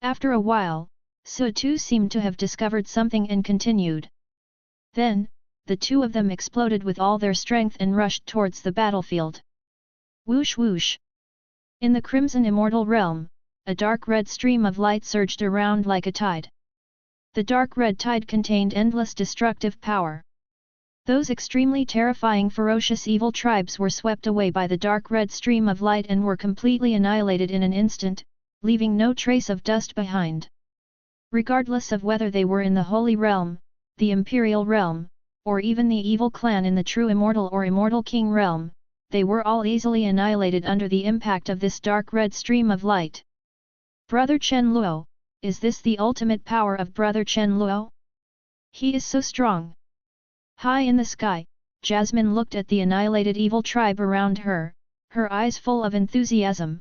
After a while, Sutu seemed to have discovered something and continued. Then, the 2 of them exploded with all their strength and rushed towards the battlefield. Whoosh whoosh! In the Crimson Immortal Realm, a dark red stream of light surged around like a tide. The dark red tide contained endless destructive power. Those extremely terrifying ferocious evil tribes were swept away by the dark red stream of light and were completely annihilated in an instant, leaving no trace of dust behind. Regardless of whether they were in the Holy Realm, the Imperial Realm, or even the evil clan in the true Immortal or Immortal King Realm, they were all easily annihilated under the impact of this dark red stream of light. Brother Chen Luo, is this the ultimate power of Brother Chen Luo? He is so strong. High in the sky, Jasmine looked at the annihilated evil tribe around her, her eyes full of enthusiasm.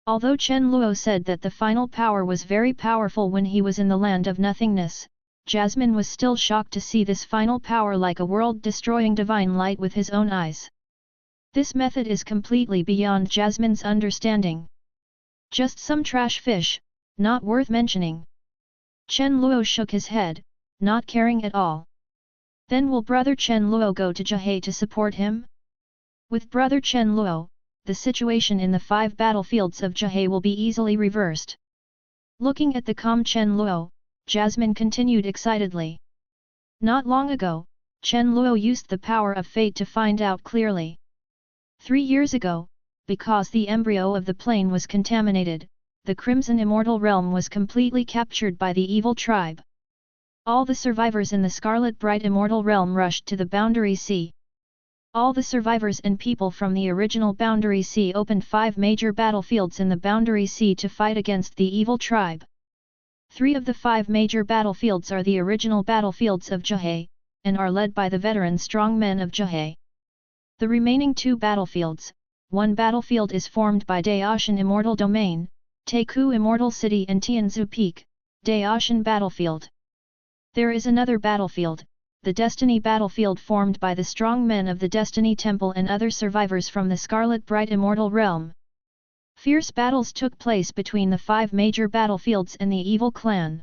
Although Chen Luo said that the final power was very powerful when he was in the land of nothingness, Jasmine was still shocked to see this final power like a world-destroying divine light with his own eyes. This method is completely beyond Jasmine's understanding. Just some trash fish, not worth mentioning. Chen Luo shook his head, not caring at all. Then will Brother Chen Luo go to Jahai to support him? With Brother Chen Luo, the situation in the 5 battlefields of Jahai will be easily reversed. Looking at the calm Chen Luo, Jasmine continued excitedly. Not long ago, Chen Luo used the power of fate to find out clearly. 3 years ago, because the embryo of the plane was contaminated, the Crimson Immortal Realm was completely captured by the evil tribe. All the survivors in the Scarlet Bright Immortal Realm rushed to the Boundary Sea. All the survivors and people from the original Boundary Sea opened 5 major battlefields in the Boundary Sea to fight against the evil tribe. 3 of the 5 major battlefields are the original battlefields of Zhehe, and are led by the veteran strong men of Zhehe. The remaining 2 battlefields, one battlefield is formed by Daoshan Immortal Domain, Teiku Immortal City and Tianzu Peak, Daoshan Battlefield. There is another battlefield, the Destiny Battlefield, formed by the strong men of the Destiny Temple and other survivors from the Scarlet Bright Immortal Realm. Fierce battles took place between the 5 major battlefields and the evil clan.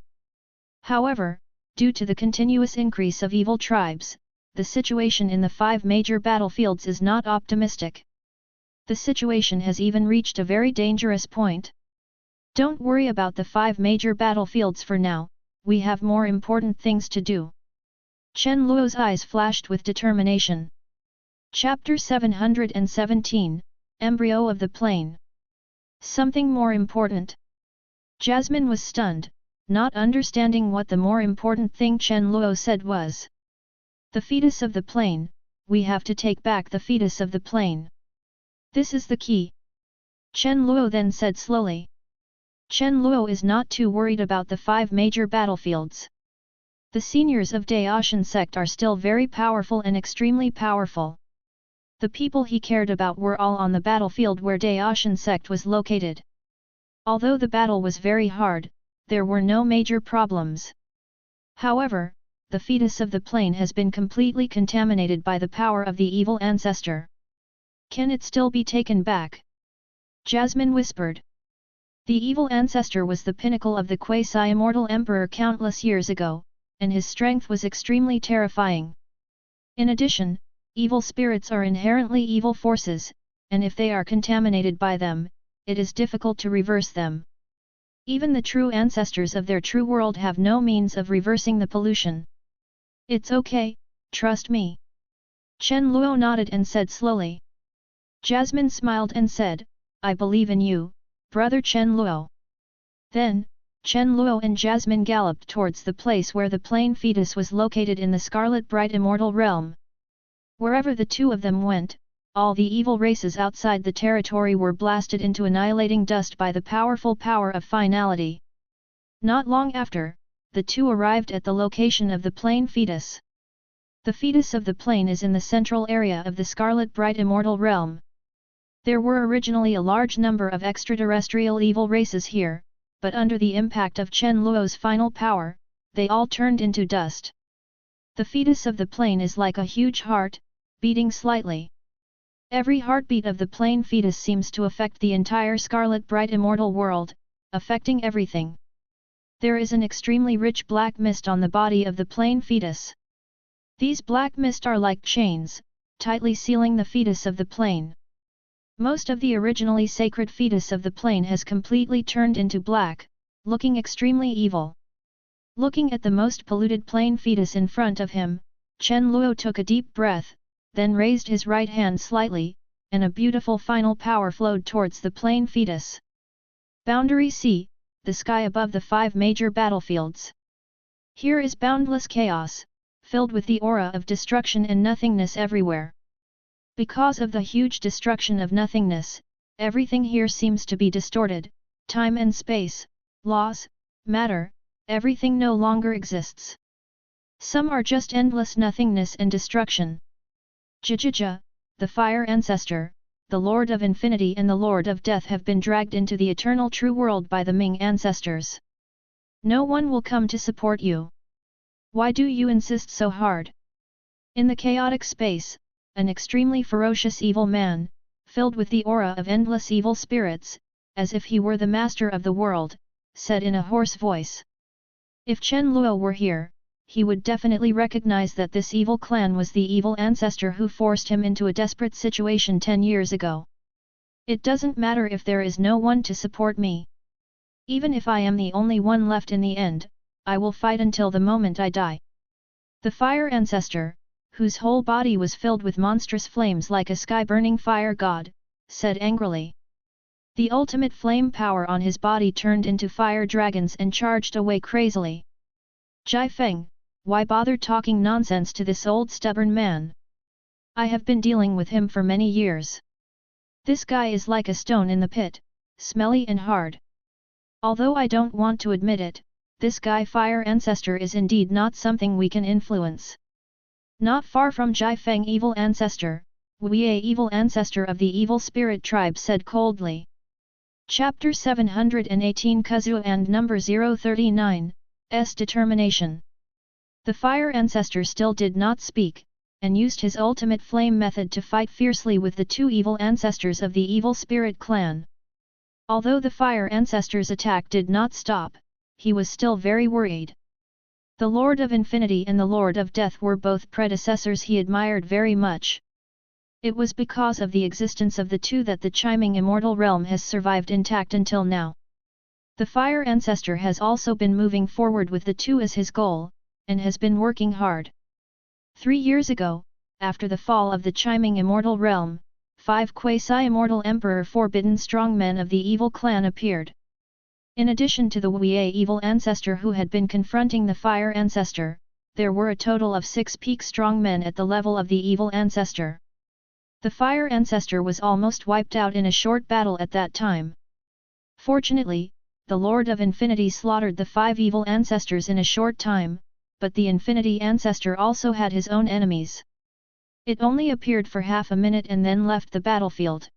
However, due to the continuous increase of evil tribes, the situation in the 5 major battlefields is not optimistic. The situation has even reached a very dangerous point. Don't worry about the 5 major battlefields for now, we have more important things to do. Chen Luo's eyes flashed with determination. Chapter 717, Embryo of the Plain. Something more important. Jasmine was stunned, not understanding what the more important thing Chen Luo said was. The fetus of the plain, we have to take back the fetus of the plain. This is the key. Chen Luo then said slowly. Chen Luo is not too worried about the 5 major battlefields. The seniors of Daoshan sect are still very powerful and extremely powerful. The people he cared about were all on the battlefield where Daoshan sect was located. Although the battle was very hard, there were no major problems. However, the fetus of the plain has been completely contaminated by the power of the evil ancestor. Can it still be taken back? Jasmine whispered. The evil ancestor was the pinnacle of the quasi-immortal emperor countless years ago, and his strength was extremely terrifying. In addition, evil spirits are inherently evil forces, and if they are contaminated by them, it is difficult to reverse them. Even the true ancestors of their true world have no means of reversing the pollution. It's okay, trust me. Chen Luo nodded and said slowly. Jasmine smiled and said, I believe in you, brother Chen Luo. Then, Chen Luo and Jasmine galloped towards the place where the plain fetus was located in the Scarlet Bright Immortal Realm. Wherever the 2 of them went, all the evil races outside the territory were blasted into annihilating dust by the powerful power of finality. Not long after, the 2 arrived at the location of the plain fetus. The fetus of the plain is in the central area of the Scarlet Bright Immortal Realm. There were originally a large number of extraterrestrial evil races here, but under the impact of Chen Luo's final power, they all turned into dust. The fetus of the plain is like a huge heart, beating slightly. Every heartbeat of the plain fetus seems to affect the entire Scarlet Bright Immortal world, affecting everything. There is an extremely rich black mist on the body of the plain fetus. These black mist are like chains, tightly sealing the fetus of the plain. Most of the originally sacred fetus of the plain has completely turned into black, looking extremely evil. Looking at the most polluted plain fetus in front of him, Chen Luo took a deep breath, then raised his right hand slightly, and a beautiful final power flowed towards the plain fetus. Boundary Sea, the sky above the 5 major battlefields. Here is boundless chaos, filled with the aura of destruction and nothingness everywhere. Because of the huge destruction of nothingness, everything here seems to be distorted, time and space, laws, matter, everything no longer exists. Some are just endless nothingness and destruction. Jijija, the fire ancestor, the Lord of Infinity and the Lord of Death have been dragged into the eternal true world by the Ming ancestors. No one will come to support you. Why do you insist so hard? In the chaotic space, an extremely ferocious evil man, filled with the aura of endless evil spirits, as if he were the master of the world, said in a hoarse voice. If Chen Luo were here, he would definitely recognize that this evil clan was the evil ancestor who forced him into a desperate situation 10 years ago. It doesn't matter if there is no one to support me. Even if I am the only one left in the end, I will fight until the moment I die. The fire ancestor, whose whole body was filled with monstrous flames like a sky-burning fire god, said angrily. The ultimate flame power on his body turned into fire dragons and charged away crazily. Jai Feng, why bother talking nonsense to this old stubborn man? I have been dealing with him for many years. This guy is like a stone in the pit, smelly and hard. Although I don't want to admit it, this guy Fire Ancestor is indeed not something we can influence. Not far from Jai Feng Evil Ancestor, Wei Evil Ancestor of the Evil Spirit Tribe said coldly. Chapter 718 Kuzu and number 039, S Determination. The Fire Ancestor still did not speak, and used his ultimate flame method to fight fiercely with the two evil ancestors of the Evil Spirit clan. Although the Fire Ancestor's attack did not stop, he was still very worried. The Lord of Infinity and the Lord of Death were both predecessors he admired very much. It was because of the existence of the two that the chiming immortal realm has survived intact until now. The Fire Ancestor has also been moving forward with the two as his goal, and has been working hard. 3 years ago, after the fall of the chiming immortal realm, 5 quasi-immortal Emperor Forbidden strongmen of the evil clan appeared. In addition to the Wei Evil Ancestor who had been confronting the Fire Ancestor, there were a total of 6 peak strongmen at the level of the Evil Ancestor. The Fire Ancestor was almost wiped out in a short battle at that time. Fortunately, the Lord of Infinity slaughtered the 5 evil ancestors in a short time, but the Infinity Ancestor also had his own enemies. It only appeared for half a minute and then left the battlefield.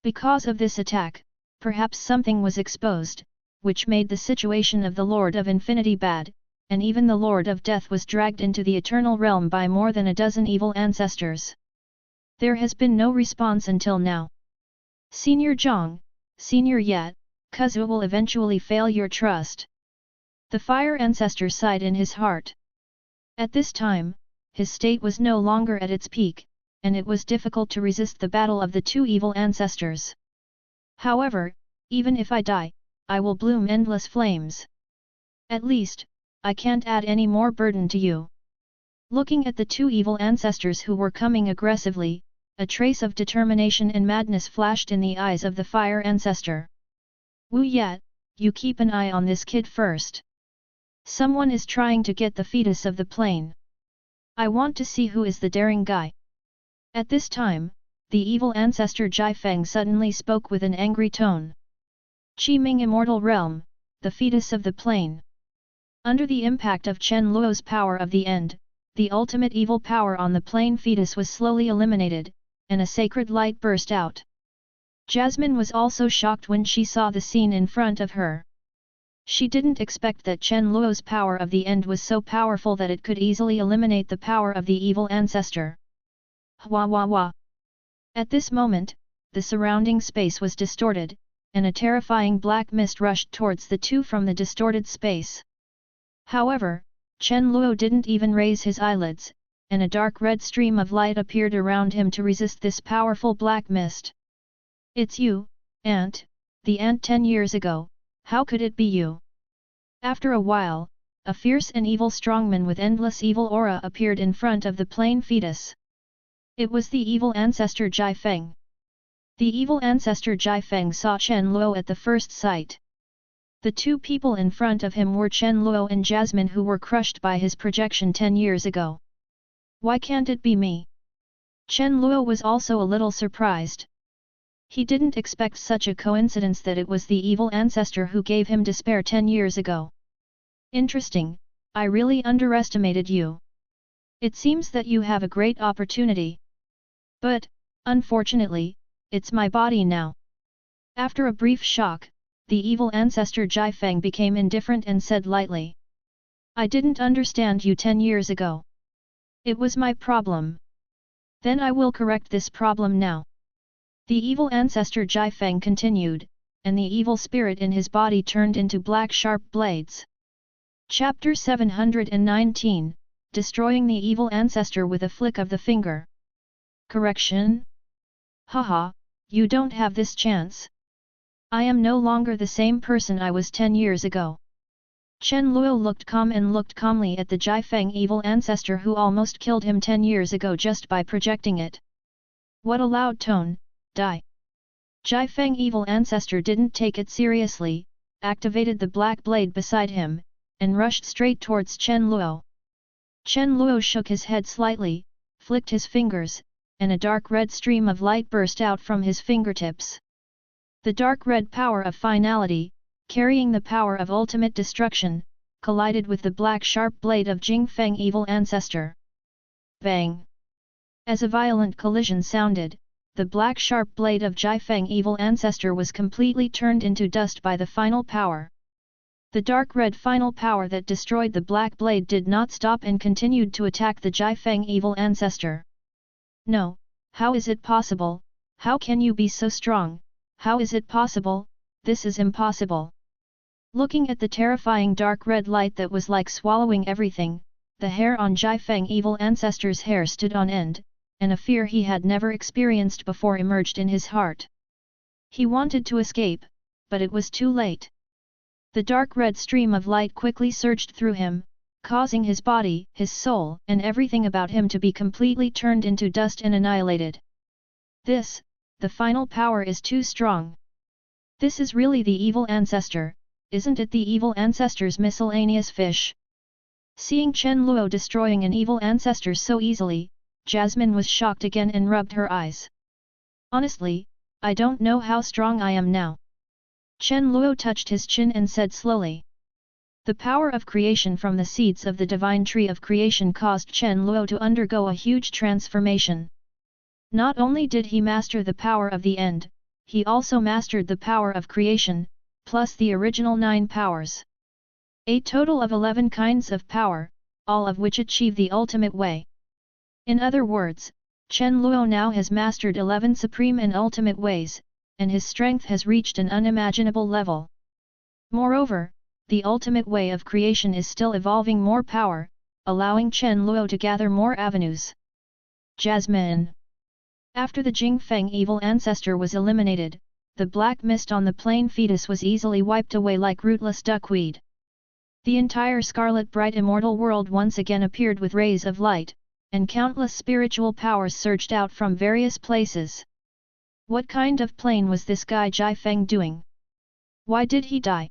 Because of this attack, perhaps something was exposed, which made the situation of the Lord of Infinity bad, and even the Lord of Death was dragged into the Eternal Realm by more than a dozen evil ancestors. There has been no response until now. Senior Zhang, Senior Yat, Kuzu will eventually fail your trust. The Fire Ancestor sighed in his heart. At this time, his state was no longer at its peak, and it was difficult to resist the battle of the two evil ancestors. However, even if I die, I will bloom endless flames. At least, I can't add any more burden to you. Looking at the two evil ancestors who were coming aggressively, a trace of determination and madness flashed in the eyes of the Fire Ancestor. Wu Yat, you keep an eye on this kid first. Someone is trying to get the fetus of the plane. I want to see who is the daring guy. At this time, the evil ancestor Jai Feng suddenly spoke with an angry tone. Qiming Immortal Realm, the fetus of the plane. Under the impact of Chen Luo's power of the end, the ultimate evil power on the plane fetus was slowly eliminated, and a sacred light burst out. Jasmine was also shocked when she saw the scene in front of her. She didn't expect that Chen Luo's power of the end was so powerful that it could easily eliminate the power of the evil ancestor. Hua wah wah. At this moment, the surrounding space was distorted, and a terrifying black mist rushed towards the two from the distorted space. However, Chen Luo didn't even raise his eyelids, and a dark red stream of light appeared around him to resist this powerful black mist. It's you, Ant, the ant 10 years ago, how could it be you? After a while, a fierce and evil strongman with endless evil aura appeared in front of the plane fetus. It was the evil ancestor Jai Feng. The evil ancestor Jai Feng saw Chen Luo at the first sight. The two people in front of him were Chen Luo and Jasmine who were crushed by his projection 10 years ago. Why can't it be me? Chen Luo was also a little surprised. He didn't expect such a coincidence that it was the evil ancestor who gave him despair 10 years ago. Interesting, I really underestimated you. It seems that you have a great opportunity. But, unfortunately, it's my body now. After a brief shock, the evil ancestor Jai Feng became indifferent and said lightly. I didn't understand you 10 years ago. It was my problem. Then I will correct this problem now. The evil ancestor Jai Feng continued, and the evil spirit in his body turned into black sharp blades. Chapter 719, Destroying the Evil Ancestor with a Flick of the Finger. Correction? Haha, you don't have this chance. I am no longer the same person I was 10 years ago. Chen Luo looked calm and looked calmly at the Jai Feng evil ancestor who almost killed him 10 years ago just by projecting it. What a loud tone, die. Jai Feng evil ancestor didn't take it seriously, activated the black blade beside him, and rushed straight towards Chen Luo. Chen Luo shook his head slightly, flicked his fingers, and a dark red stream of light burst out from his fingertips. The dark red power of finality, carrying the power of ultimate destruction, collided with the black sharp blade of Jing Feng evil ancestor. Bang! As a violent collision sounded, the black sharp blade of Jai Feng evil ancestor was completely turned into dust by the final power. The dark red final power that destroyed the black blade did not stop and continued to attack the Jai Feng evil ancestor. No, how is it possible? How can you be so strong? How is it possible? This is impossible. Looking at the terrifying dark red light that was like swallowing everything, the hair on Jai Feng evil ancestor's hair stood on end, and a fear he had never experienced before emerged in his heart. He wanted to escape, but it was too late. The dark red stream of light quickly surged through him, causing his body, his soul, and everything about him to be completely turned into dust and annihilated. This, the final power is too strong. This is really the evil ancestor, isn't it the evil ancestor's miscellaneous fish? Seeing Chen Luo destroying an evil ancestor so easily, Jasmine was shocked again and rubbed her eyes. Honestly, I don't know how strong I am now. Chen Luo touched his chin and said slowly. The power of creation from the seeds of the divine tree of creation caused Chen Luo to undergo a huge transformation. Not only did he master the power of the end, he also mastered the power of creation, plus the original 9 powers. A total of 11 kinds of power, all of which achieve the ultimate way. In other words, Chen Luo now has mastered 11 supreme and ultimate ways, and his strength has reached an unimaginable level. Moreover, the ultimate way of creation is still evolving more power, allowing Chen Luo to gather more avenues. Jasmine. After the Jing Feng evil ancestor was eliminated, the black mist on the plain fetus was easily wiped away like rootless duckweed. The entire scarlet bright immortal world once again appeared with rays of light, and countless spiritual powers surged out from various places. What kind of plane was this guy Jai Feng doing? Why did he die?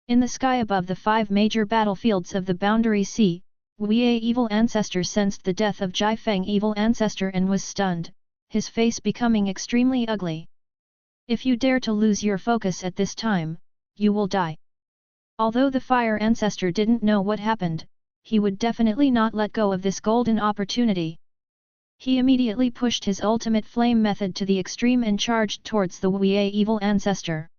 In the sky above the 5 major battlefields of the Boundary Sea, Wei evil ancestor sensed the death of Jai Feng evil ancestor and was stunned, his face becoming extremely ugly. If you dare to lose your focus at this time, you will die. Although the fire ancestor didn't know what happened, he would definitely not let go of this golden opportunity. He immediately pushed his ultimate flame method to the extreme and charged towards the Wei evil ancestor.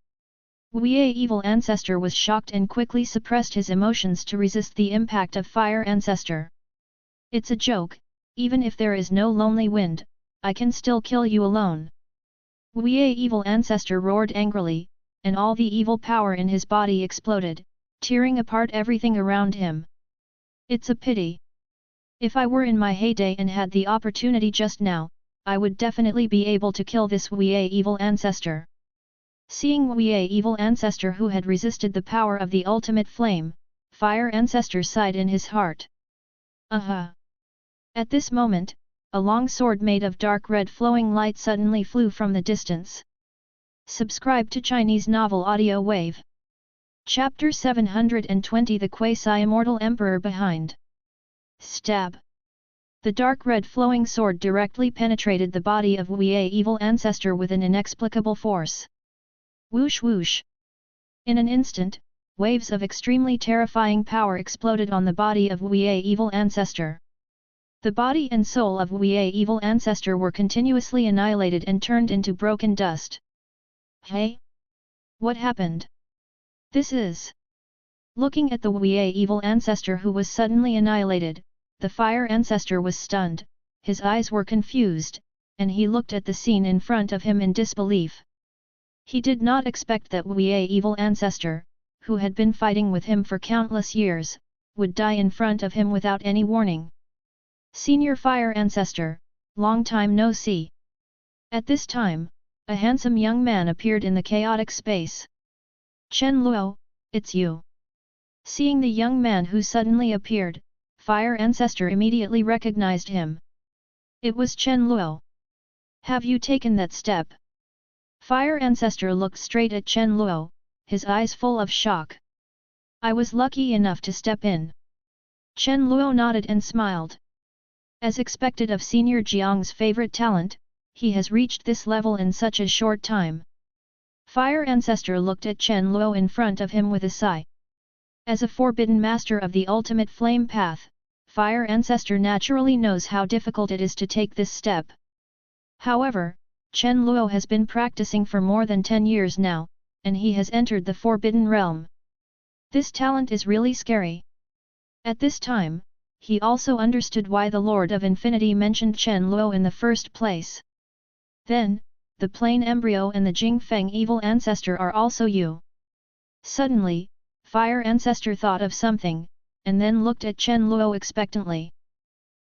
Wei evil ancestor was shocked and quickly suppressed his emotions to resist the impact of fire ancestor. It's a joke, even if there is no lonely wind, I can still kill you alone. Wei evil ancestor roared angrily, and all the evil power in his body exploded, tearing apart everything around him. It's a pity. If I were in my heyday and had the opportunity just now, I would definitely be able to kill this Wei evil ancestor. Seeing Wei evil ancestor who had resisted the power of the ultimate flame, fire ancestor sighed in his heart. Aha! At this moment, a long sword made of dark red flowing light suddenly flew from the distance. Subscribe to Chinese Novel Audio Wave. Chapter 720 The Quasi-Immortal Emperor Behind. Stab. The dark red flowing sword directly penetrated the body of Wei evil ancestor with an inexplicable force. Whoosh whoosh. In an instant, waves of extremely terrifying power exploded on the body of Wei evil ancestor. The body and soul of Wei evil ancestor were continuously annihilated and turned into broken dust. Hey? What happened? This is... Looking at the Wei evil ancestor who was suddenly annihilated, the fire ancestor was stunned, his eyes were confused, and he looked at the scene in front of him in disbelief. He did not expect that Wei evil ancestor, who had been fighting with him for countless years, would die in front of him without any warning. Senior fire ancestor, long time no see. At this time, a handsome young man appeared in the chaotic space. Chen Luo, it's you. Seeing the young man who suddenly appeared, fire ancestor immediately recognized him. It was Chen Luo. Have you taken that step? Fire Ancestor looked straight at Chen Luo, his eyes full of shock. I was lucky enough to step in. Chen Luo nodded and smiled. As expected of Senior Jiang's favorite talent, he has reached this level in such a short time. Fire Ancestor looked at Chen Luo in front of him with a sigh. As a forbidden master of the ultimate flame path, Fire Ancestor naturally knows how difficult it is to take this step. However, Chen Luo has been practicing for more than 10 years now, and he has entered the Forbidden Realm. This talent is really scary. At this time, he also understood why the Lord of Infinity mentioned Chen Luo in the first place. Then, the Plain Embryo and the Jingfeng Evil Ancestor are also you. Suddenly, Fire Ancestor thought of something, and then looked at Chen Luo expectantly.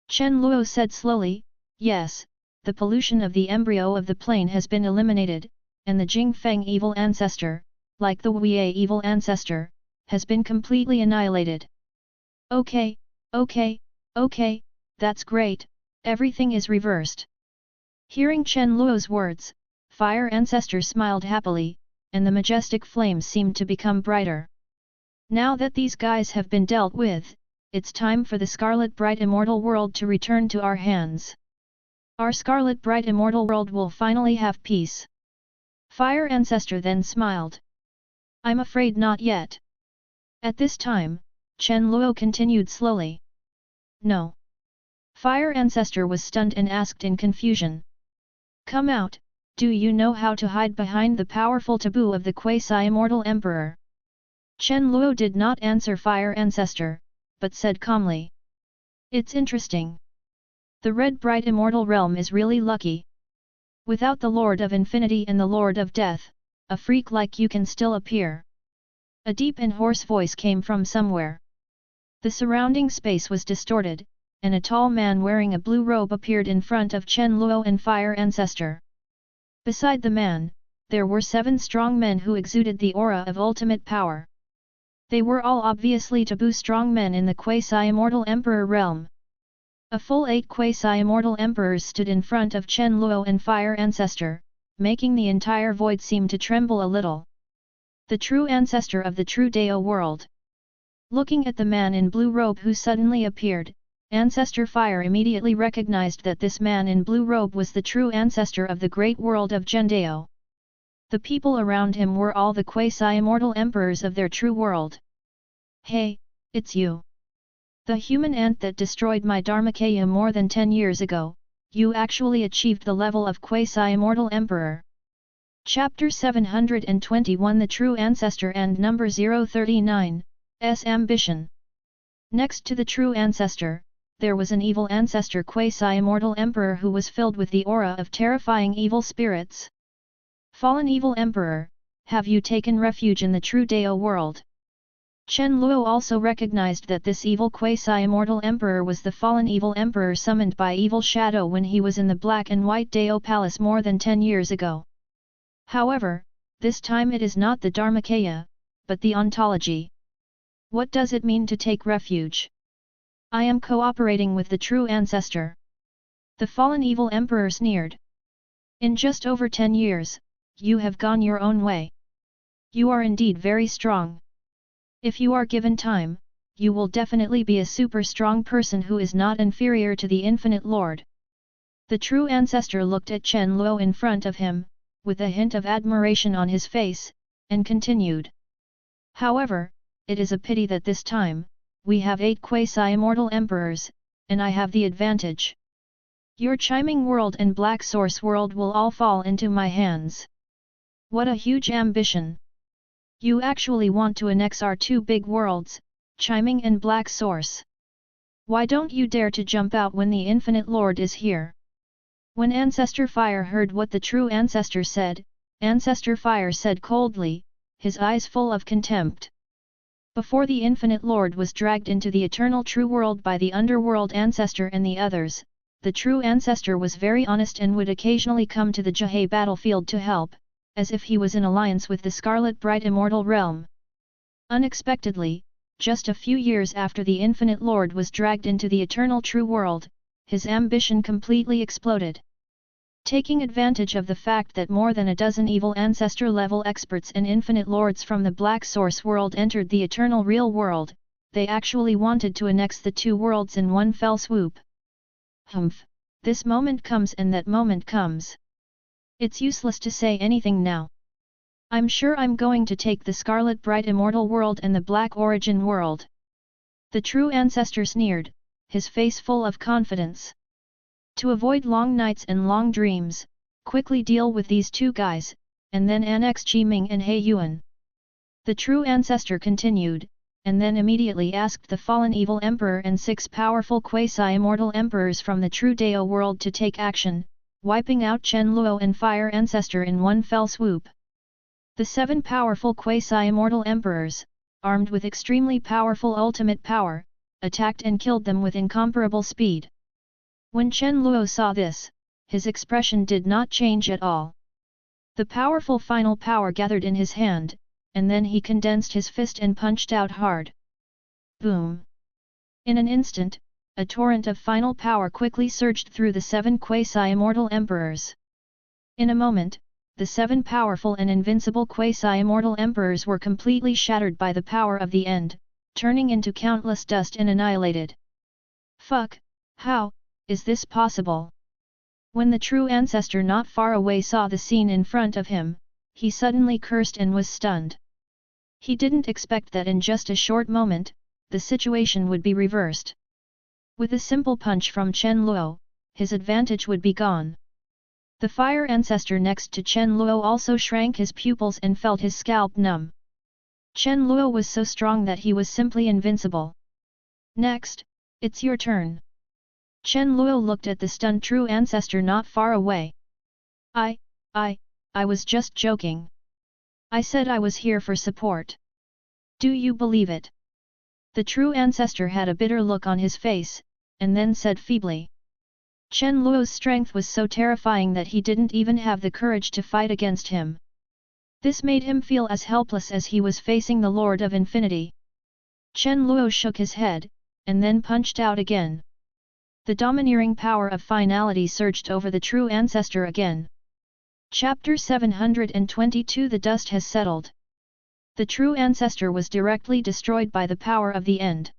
Chen Luo said slowly, yes, the pollution of the embryo of the plane has been eliminated, and the Jingfeng Evil Ancestor, like the Wei Evil Ancestor, has been completely annihilated. Okay, that's great, everything is reversed. Hearing Chen Luo's words, Fire Ancestor smiled happily, and the majestic flames seemed to become brighter. Now that these guys have been dealt with, it's time for the Scarlet Bright Immortal World to return to our hands. Our Scarlet Bright Immortal World will finally have peace. Fire Ancestor then smiled. I'm afraid not yet. At this time, Chen Luo continued slowly. No. Fire Ancestor was stunned and asked in confusion. Come out, do you know how to hide behind the powerful taboo of the quasi-immortal emperor? Chen Luo did not answer Fire Ancestor, but said calmly. It's interesting. The Red Bright Immortal Realm is really lucky. Without the Lord of Infinity and the Lord of Death, a freak like you can still appear. A deep and hoarse voice came from somewhere. The surrounding space was distorted, and a tall man wearing a blue robe appeared in front of Chen Luo and Fire Ancestor. Beside the man, there were 7 strong men who exuded the aura of ultimate power. They were all obviously taboo strong men in the quasi-immortal emperor realm. A full 8 quasi-immortal emperors stood in front of Chen Luo and Fire Ancestor, making the entire void seem to tremble a little. The true ancestor of the true Dao world. Looking at the man in blue robe who suddenly appeared, Ancestor Fire immediately recognized that this man in blue robe was the true ancestor of the great world of Zhendao. The people around him were all the quasi-immortal emperors of their true world. Hey, it's you. The human ant that destroyed my Dharmakaya more than 10 years ago, you actually achieved the level of quasi-immortal emperor. Chapter 721 The True Ancestor and Number 039, S. Ambition. Next to the true ancestor, there was an evil ancestor quasi-immortal emperor who was filled with the aura of terrifying evil spirits. Fallen evil emperor, have you taken refuge in the true Dao world? Chen Luo also recognized that this evil quasi-immortal emperor was the fallen evil emperor summoned by Evil Shadow when he was in the Black and White Dao Palace more than 10 years ago. However, this time it is not the Dharmakaya, but the ontology. What does it mean to take refuge? I am cooperating with the true ancestor. The fallen evil emperor sneered. In just over 10 years, you have gone your own way. You are indeed very strong. If you are given time, you will definitely be a super strong person who is not inferior to the Infinite Lord. The true ancestor looked at Chen Luo in front of him, with a hint of admiration on his face, and continued. However, it is a pity that this time, we have 8 quasi-immortal emperors, and I have the advantage. Your Chiming World and Black Source World will all fall into my hands. What a huge ambition! You actually want to annex our 2 big worlds, Chiming and Black Source. Why don't you dare to jump out when the Infinite Lord is here? When Ancestor Fire heard what the true ancestor said, Ancestor Fire said coldly, his eyes full of contempt. Before the Infinite Lord was dragged into the eternal true world by the underworld ancestor and the others, the true ancestor was very honest and would occasionally come to the Jihai battlefield to help, as if he was in alliance with the Scarlet Bright Immortal Realm. Unexpectedly, just a few years after the Infinite Lord was dragged into the eternal true world, his ambition completely exploded. Taking advantage of the fact that more than a dozen evil ancestor-level experts and infinite lords from the Black Source world entered the eternal real world, they actually wanted to annex the two worlds in one fell swoop. Humph, this moment comes and that moment comes. It's useless to say anything now. I'm sure I'm going to take the Scarlet Bright Immortal World and the Black Origin World. The true ancestor sneered, his face full of confidence. To avoid long nights and long dreams, quickly deal with these two guys, and then annex Qiming and He Yuan. The true ancestor continued, and then immediately asked the fallen evil emperor and 6 powerful quasi-immortal emperors from the true Dao world to take action, wiping out Chen Luo and Fire Ancestor in one fell swoop. The 7 powerful quasi-immortal emperors, armed with extremely powerful ultimate power, attacked and killed them with incomparable speed. When Chen Luo saw this, his expression did not change at all. The powerful final power gathered in his hand, and then he condensed his fist and punched out hard. Boom! In an instant, a torrent of final power quickly surged through the 7 quasi-immortal emperors. In a moment, the 7 powerful and invincible quasi-immortal emperors were completely shattered by the power of the end, turning into countless dust and annihilated. Fuck, how is this possible? When the true ancestor not far away saw the scene in front of him, he suddenly cursed and was stunned. He didn't expect that in just a short moment, the situation would be reversed. With a simple punch from Chen Luo, his advantage would be gone. The fire ancestor next to Chen Luo also shrank his pupils and felt his scalp numb. Chen Luo was so strong that he was simply invincible. Next, it's your turn. Chen Luo looked at the stunned true ancestor not far away. I was just joking. I said I was here for support. Do you believe it? The true ancestor had a bitter look on his face, and then said feebly. Chen Luo's strength was so terrifying that he didn't even have the courage to fight against him. This made him feel as helpless as he was facing the Lord of Infinity. Chen Luo shook his head, and then punched out again. The domineering power of finality surged over the true ancestor again. Chapter 722 The dust has settled. The true ancestor was directly destroyed by the power of the end.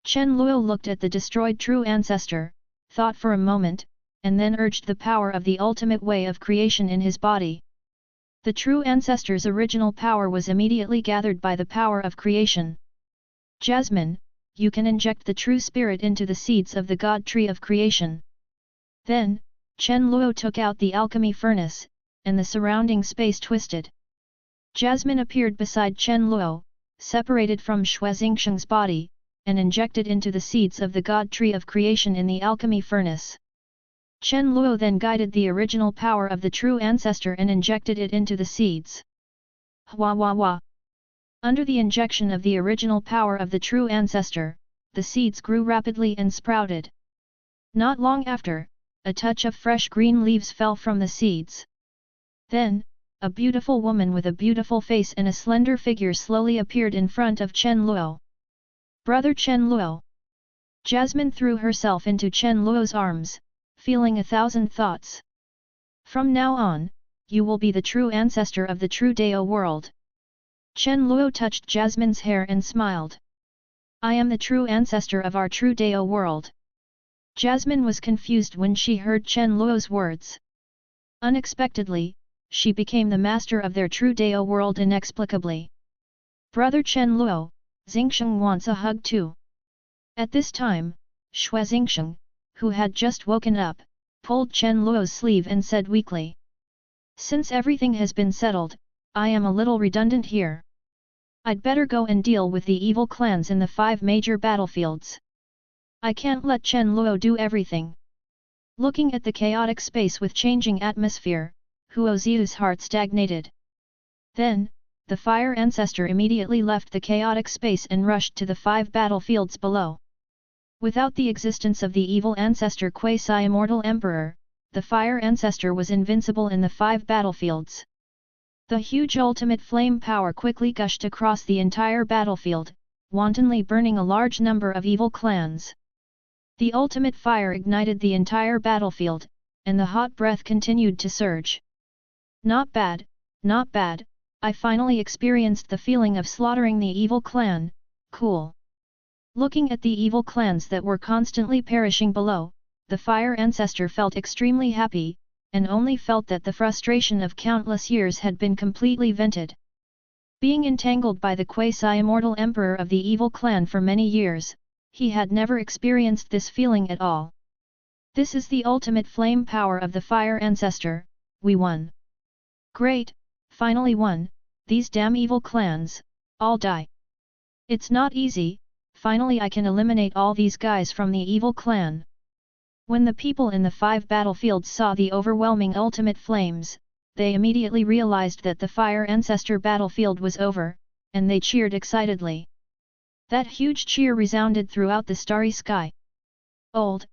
Chen Luo looked at the destroyed true ancestor, thought for a moment, and then urged the power of the ultimate way of creation in his body. The true ancestor's original power was immediately gathered by the power of creation. Jasmine, you can inject the true spirit into the seeds of the God Tree of Creation. Then, Chen Luo took out the alchemy furnace, and the surrounding space twisted. Jasmine appeared beside Chen Luo, separated from Xue Xingsheng's body, and injected into the seeds of the God Tree of Creation in the alchemy furnace. Chen Luo then guided the original power of the true ancestor and injected it into the seeds. Hua wah wah! Under the injection of the original power of the true ancestor, the seeds grew rapidly and sprouted. Not long after, a touch of fresh green leaves fell from the seeds. Then, a beautiful woman with a beautiful face and a slender figure slowly appeared in front of Chen Luo. Brother Chen Luo! Jasmine threw herself into Chen Luo's arms, feeling 1,000 thoughts. From now on, you will be the true ancestor of the true Dao world. Chen Luo touched Jasmine's hair and smiled. I am the true ancestor of our true Dao world. Jasmine was confused when she heard Chen Luo's words. Unexpectedly, she became the master of their true Dao world inexplicably. Brother Chen Luo, Xingsheng wants a hug too. At this time, Xue Xingsheng, who had just woken up, pulled Chen Luo's sleeve and said weakly. Since everything has been settled, I am a little redundant here. I'd better go and deal with the evil clans in the 5 major battlefields. I can't let Chen Luo do everything. Looking at the chaotic space with changing atmosphere, Huo Ziu's heart stagnated. Then, the fire ancestor immediately left the chaotic space and rushed to the 5 battlefields below. Without the existence of the evil ancestor quasi-immortal emperor, the fire ancestor was invincible in the 5 battlefields. The huge ultimate flame power quickly gushed across the entire battlefield, wantonly burning a large number of evil clans. The ultimate fire ignited the entire battlefield, and the hot breath continued to surge. Not bad, not bad, I finally experienced the feeling of slaughtering the evil clan, cool. Looking at the evil clans that were constantly perishing below, the fire ancestor felt extremely happy, and only felt that the frustration of countless years had been completely vented. Being entangled by the quasi-immortal emperor of the evil clan for many years, he had never experienced this feeling at all. This is the ultimate flame power of the fire ancestor, we won. Great, finally won, these damn evil clans, all die. It's not easy, finally I can eliminate all these guys from the evil clan. When the people in the 5 battlefields saw the overwhelming ultimate flames, they immediately realized that the fire ancestor battlefield was over, and they cheered excitedly. That huge cheer resounded throughout the starry sky. Old,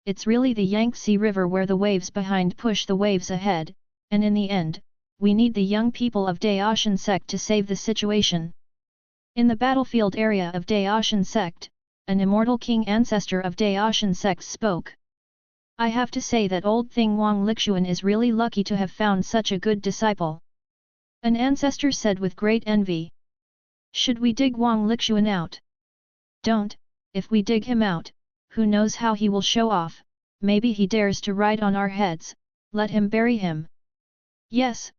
it's really the Yangtze River where the waves behind push the waves ahead, and in the end, we need the young people of Dao Sect to save the situation. In the battlefield area of Dao Sect, an immortal king ancestor of Dao Sect spoke. I have to say that old thing Wang Lixuan is really lucky to have found such a good disciple. An ancestor said with great envy. Should we dig Wang Lixuan out? Don't, if we dig him out, who knows how he will show off, maybe he dares to ride on our heads, let him bury him. Yes,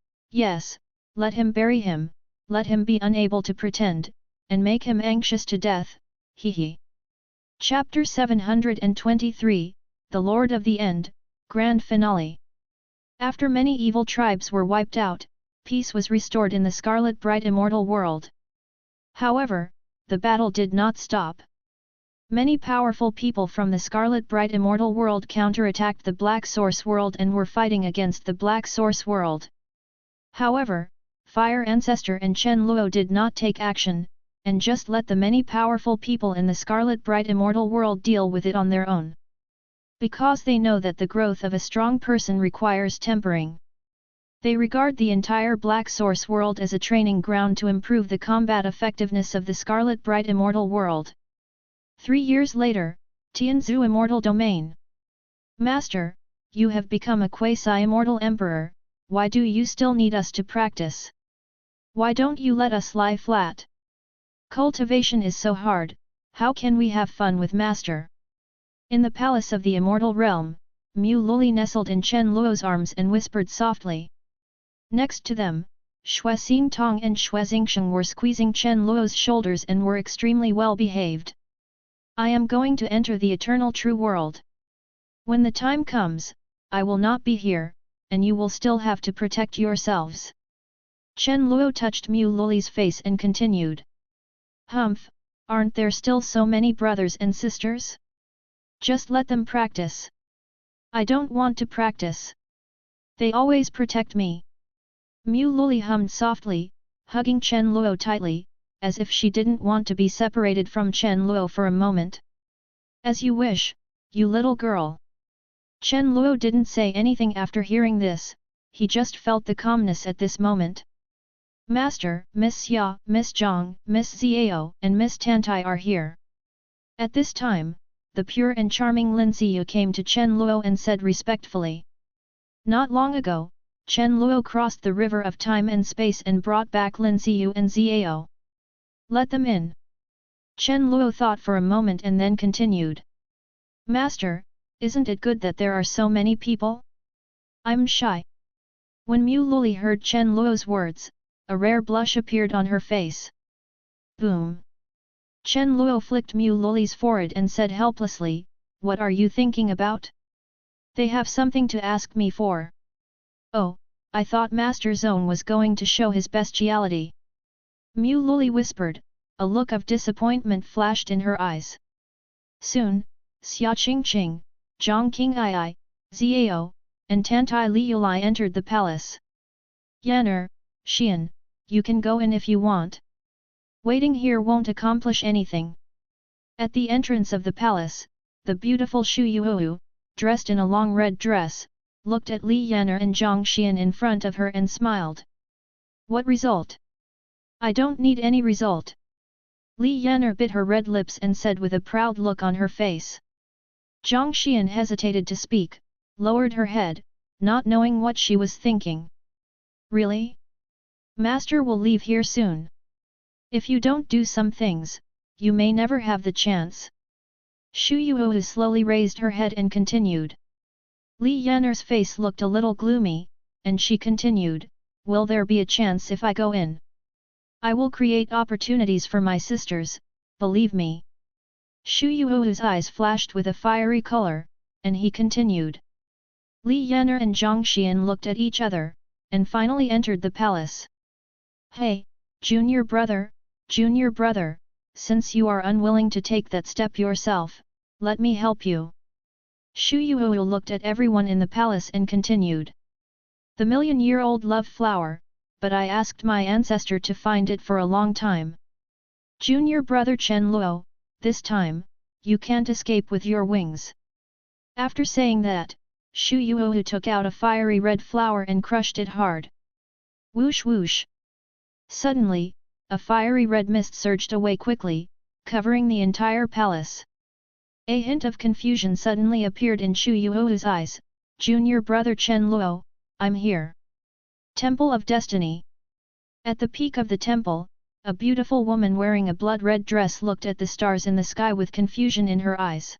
let him bury him, let him be unable to pretend, and make him anxious to death, hee. Chapter 723, The Lord of the End, Grand Finale. After many evil tribes were wiped out, peace was restored in the Scarlet Bright Immortal World. However, the battle did not stop. Many powerful people from the Scarlet Bright Immortal World counterattacked the Black Source World and were fighting against the Black Source World. However, Fire Ancestor and Chen Luo did not take action, and just let the many powerful people in the Scarlet Bright Immortal World deal with it on their own. Because they know that the growth of a strong person requires tempering. They regard the entire Black Source World as a training ground to improve the combat effectiveness of the Scarlet Bright Immortal World. 3 years later, Tianzhu Immortal Domain. Master, you have become a quasi-immortal emperor, why do you still need us to practice? Why don't you let us lie flat? Cultivation is so hard, how can we have fun with Master? In the palace of the Immortal Realm, Mu Luli nestled in Chen Luo's arms and whispered softly. Next to them, Xuexing Tong and Xuexingsheng were squeezing Chen Luo's shoulders and were extremely well behaved. I am going to enter the eternal true world. When the time comes, I will not be here, and you will still have to protect yourselves. Chen Luo touched Mu Luli's face and continued. Humph, aren't there still so many brothers and sisters? Just let them practice. I don't want to practice. They always protect me. Mu Luli hummed softly, hugging Chen Luo tightly, as if she didn't want to be separated from Chen Luo for a moment. As you wish, you little girl. Chen Luo didn't say anything after hearing this, he just felt the calmness at this moment. Master, Miss Xia, Miss Zhang, Miss Xiao, and Miss Tantai are here. At this time, the pure and charming Lin Xiyu came to Chen Luo and said respectfully. Not long ago, Chen Luo crossed the river of time and space and brought back Lin Xiyu and Xiao. Let them in. Chen Luo thought for a moment and then continued. Master, isn't it good that there are so many people? I'm shy. When Mu Luli heard Chen Luo's words, a rare blush appeared on her face. Boom! Chen Luo flicked Mu Luli's forehead and said helplessly, what are you thinking about? They have something to ask me for. Oh, I thought Master Zone was going to show his bestiality. Mu Luli whispered, a look of disappointment flashed in her eyes. Soon, Xia Qingqing, Zhang Qing'ai, Xiao, and Tantai Liulai entered the palace. Yanner, Xian, you can go in if you want. Waiting here won't accomplish anything. At the entrance of the palace, the beautiful Shu Yuoyu, dressed in a long red dress, looked at Li Yanner and Zhang Xian in front of her and smiled. What result? I don't need any result. Li Yanner bit her red lips and said with a proud look on her face. Zhang Xian hesitated to speak, lowered her head, not knowing what she was thinking. Really? Master will leave here soon. If you don't do some things, you may never have the chance. Xu Yuohu slowly raised her head and continued. Li Yan'er's face looked a little gloomy, and she continued, will there be a chance if I go in? I will create opportunities for my sisters, believe me. Xu Yuohu's eyes flashed with a fiery color, and he continued. Li Yan'er and Zhang Xian looked at each other, and finally entered the palace. Hey, junior brother, since you are unwilling to take that step yourself, let me help you. Xu Yuohu looked at everyone in the palace and continued. The million-year-old love flower, but I asked my ancestor to find it for a long time. Junior brother Chen Luo, this time, you can't escape with your wings. After saying that, Xu Yuohu took out a fiery red flower and crushed it hard. Whoosh whoosh. Suddenly, a fiery red mist surged away quickly, covering the entire palace. A hint of confusion suddenly appeared in Xu Yuohu's eyes. Junior brother Chen Luo, I'm here. Temple of Destiny. At the peak of the temple, a beautiful woman wearing a blood-red dress looked at the stars in the sky with confusion in her eyes.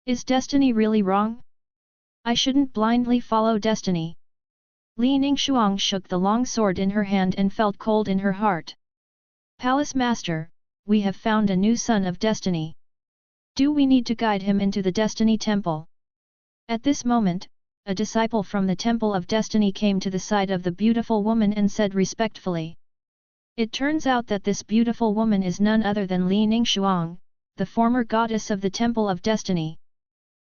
Is destiny really wrong? I shouldn't blindly follow destiny. Li Ningshuang shook the long sword in her hand and felt cold in her heart. Palace Master, we have found a new son of destiny. Do we need to guide him into the Destiny Temple? At this moment, a disciple from the Temple of Destiny came to the side of the beautiful woman and said respectfully. It turns out that this beautiful woman is none other than Li Ningshuang, the former goddess of the Temple of Destiny.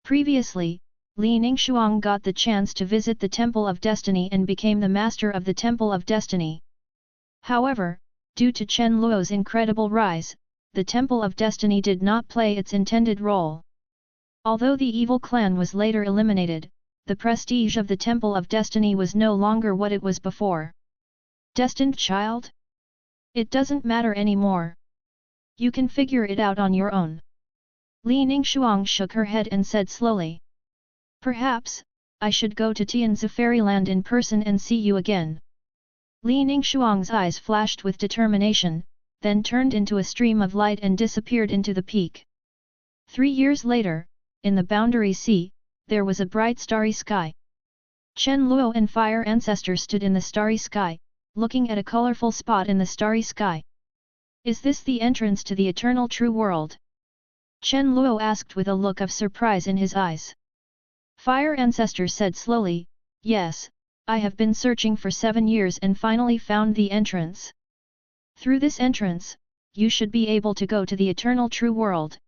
Previously, Li Ningshuang got the chance to visit the Temple of Destiny and became the master of the Temple of Destiny. However, due to Chen Luo's incredible rise, the Temple of Destiny did not play its intended role. Although the evil clan was later eliminated, the prestige of the Temple of Destiny was no longer what it was before. Destined child? It doesn't matter anymore. You can figure it out on your own. Li Ningshuang shook her head and said slowly. Perhaps, I should go to Tianzi Fairyland in person and see you again. Li Ningshuang's eyes flashed with determination, then turned into a stream of light and disappeared into the peak. 3 years later, in the Boundary Sea, there was a bright starry sky. Chen Luo and Fire Ancestor stood in the starry sky, looking at a colorful spot in the starry sky. Is this the entrance to the eternal true world? Chen Luo asked with a look of surprise in his eyes. Fire Ancestor said slowly, yes, I have been searching for 7 years and finally found the entrance. Through this entrance, you should be able to go to the eternal true world.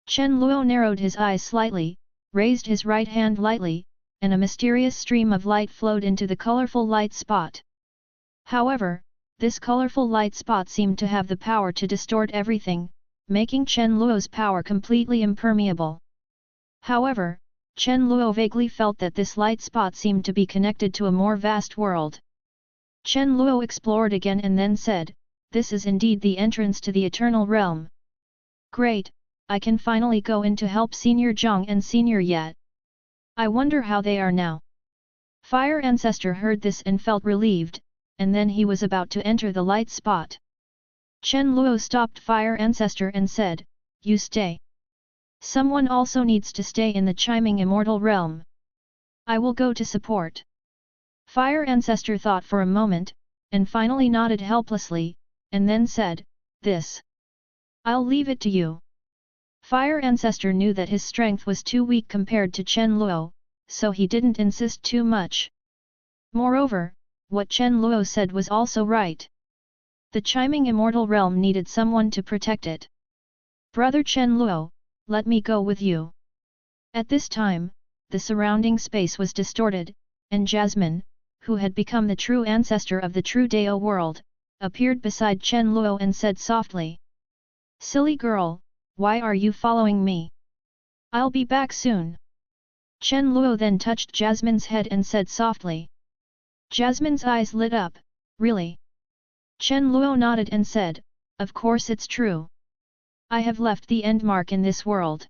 Chen Luo narrowed his eyes slightly, raised his right hand lightly, and a mysterious stream of light flowed into the colorful light spot. However, this colorful light spot seemed to have the power to distort everything, making Chen Luo's power completely impermeable. However, Chen Luo vaguely felt that this light spot seemed to be connected to a more vast world. Chen Luo explored again and then said, this is indeed the entrance to the eternal realm. Great, I can finally go in to help Senior Zhang and Senior Yat. I wonder how they are now. Fire Ancestor heard this and felt relieved, and then he was about to enter the light spot. Chen Luo stopped Fire Ancestor and said, you stay. Someone also needs to stay in the chiming immortal realm. I will go to support. Fire Ancestor thought for a moment, and finally nodded helplessly, and then said, this. I'll leave it to you. Fire Ancestor knew that his strength was too weak compared to Chen Luo, so he didn't insist too much. Moreover, what Chen Luo said was also right. The chiming immortal realm needed someone to protect it. Brother Chen Luo, let me go with you. At this time, the surrounding space was distorted, and Jasmine, who had become the true ancestor of the true Dao world, appeared beside Chen Luo and said softly. Silly girl, why are you following me? I'll be back soon. Chen Luo then touched Jasmine's head and said softly. Jasmine's eyes lit up, really? Chen Luo nodded and said, of course it's true. I have left the end mark in this world.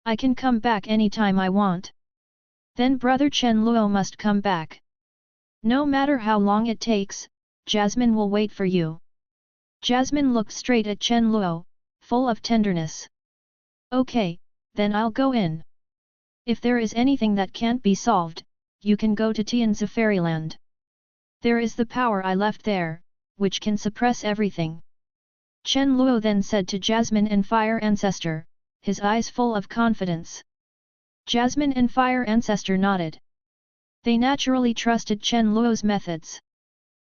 I can come back anytime I want. Then brother Chen Luo must come back. No matter how long it takes, Jasmine will wait for you. Jasmine looked straight at Chen Luo, full of tenderness. Okay, then I'll go in. If there is anything that can't be solved, you can go to Tianzi Fairyland. There is the power I left there, which can suppress everything. Chen Luo then said to Jasmine and Fire Ancestor, his eyes full of confidence. Jasmine and Fire Ancestor nodded. They naturally trusted Chen Luo's methods.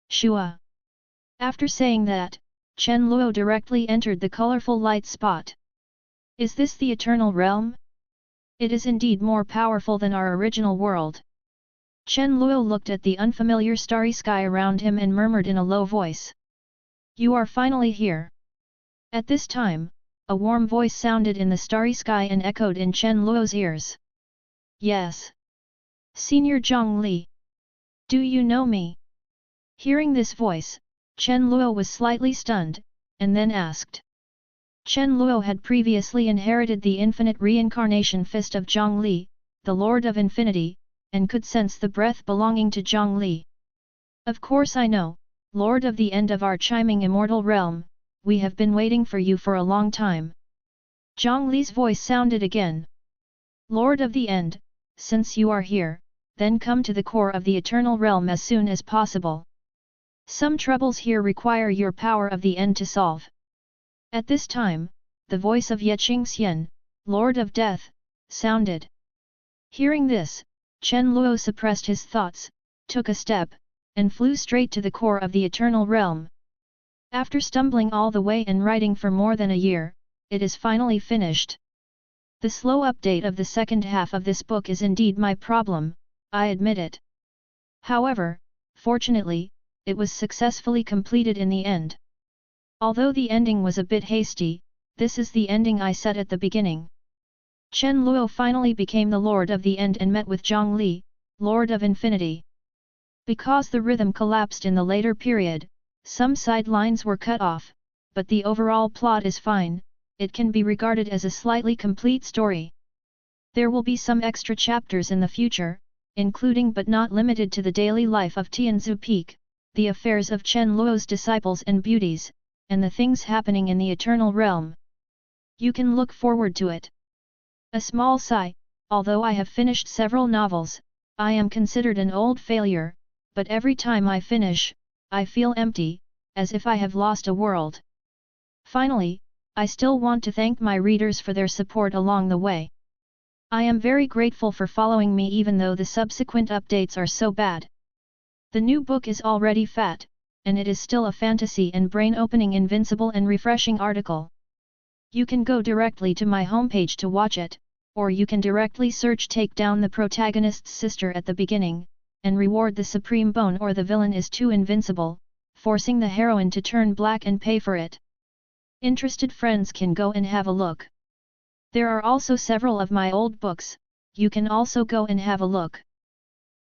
Shua. After saying that, Chen Luo directly entered the colorful light spot. Is this the Eternal Realm? It is indeed more powerful than our original world. Chen Luo looked at the unfamiliar starry sky around him and murmured in a low voice. You are finally here. At this time, a warm voice sounded in the starry sky and echoed in Chen Luo's ears. Yes. Senior Zhang Li. Do you know me? Hearing this voice, Chen Luo was slightly stunned, and then asked. Chen Luo had previously inherited the infinite reincarnation fist of Zhang Li, the Lord of Infinity, and could sense the breath belonging to Zhang Li. Of course I know, Lord of the End of our chiming immortal realm, we have been waiting for you for a long time. Zhang Li's voice sounded again. Lord of the End, since you are here, then come to the core of the Eternal Realm as soon as possible. Some troubles here require your power of the end to solve. At this time, the voice of Yeqing Xian, Lord of Death, sounded. Hearing this, Chen Luo suppressed his thoughts, took a step, and flew straight to the core of the Eternal Realm. After stumbling all the way and writing for more than a year, it is finally finished. The slow update of the second half of this book is indeed my problem, I admit it. However, fortunately, it was successfully completed in the end. Although the ending was a bit hasty, this is the ending I set at the beginning. Chen Luo finally became the Lord of the End and met with Zhang Li, Lord of Infinity. Because the rhythm collapsed in the later period, some side lines were cut off, but the overall plot is fine, it can be regarded as a slightly complete story. There will be some extra chapters in the future, including but not limited to the daily life of Tianzi Peak, the affairs of Chen Luo's disciples and beauties, and the things happening in the Eternal Realm. You can look forward to it. A small sigh, although I have finished several novels, I am considered an old failure, but every time I finish, I feel empty, as if I have lost a world. Finally, I still want to thank my readers for their support along the way. I am very grateful for following me even though the subsequent updates are so bad. The new book is already fat, and it is still a fantasy and brain-opening invincible and refreshing article. You can go directly to my homepage to watch it, or you can directly search Take Down the Protagonist's Sister at the beginning, and reward the Supreme Bone or the villain is too invincible, forcing the heroine to turn black and pay for it. Interested friends can go and have a look. There are also several of my old books, you can also go and have a look.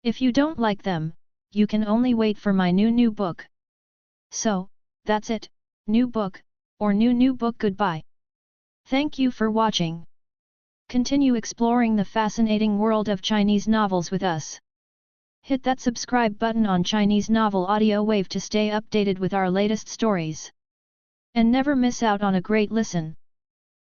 If you don't like them, you can only wait for my new book. So, that's it, new book, or new book goodbye. Thank you for watching. Continue exploring the fascinating world of Chinese novels with us. Hit that subscribe button on Chinese Novel Audio Wave to stay updated with our latest stories. And never miss out on a great listen.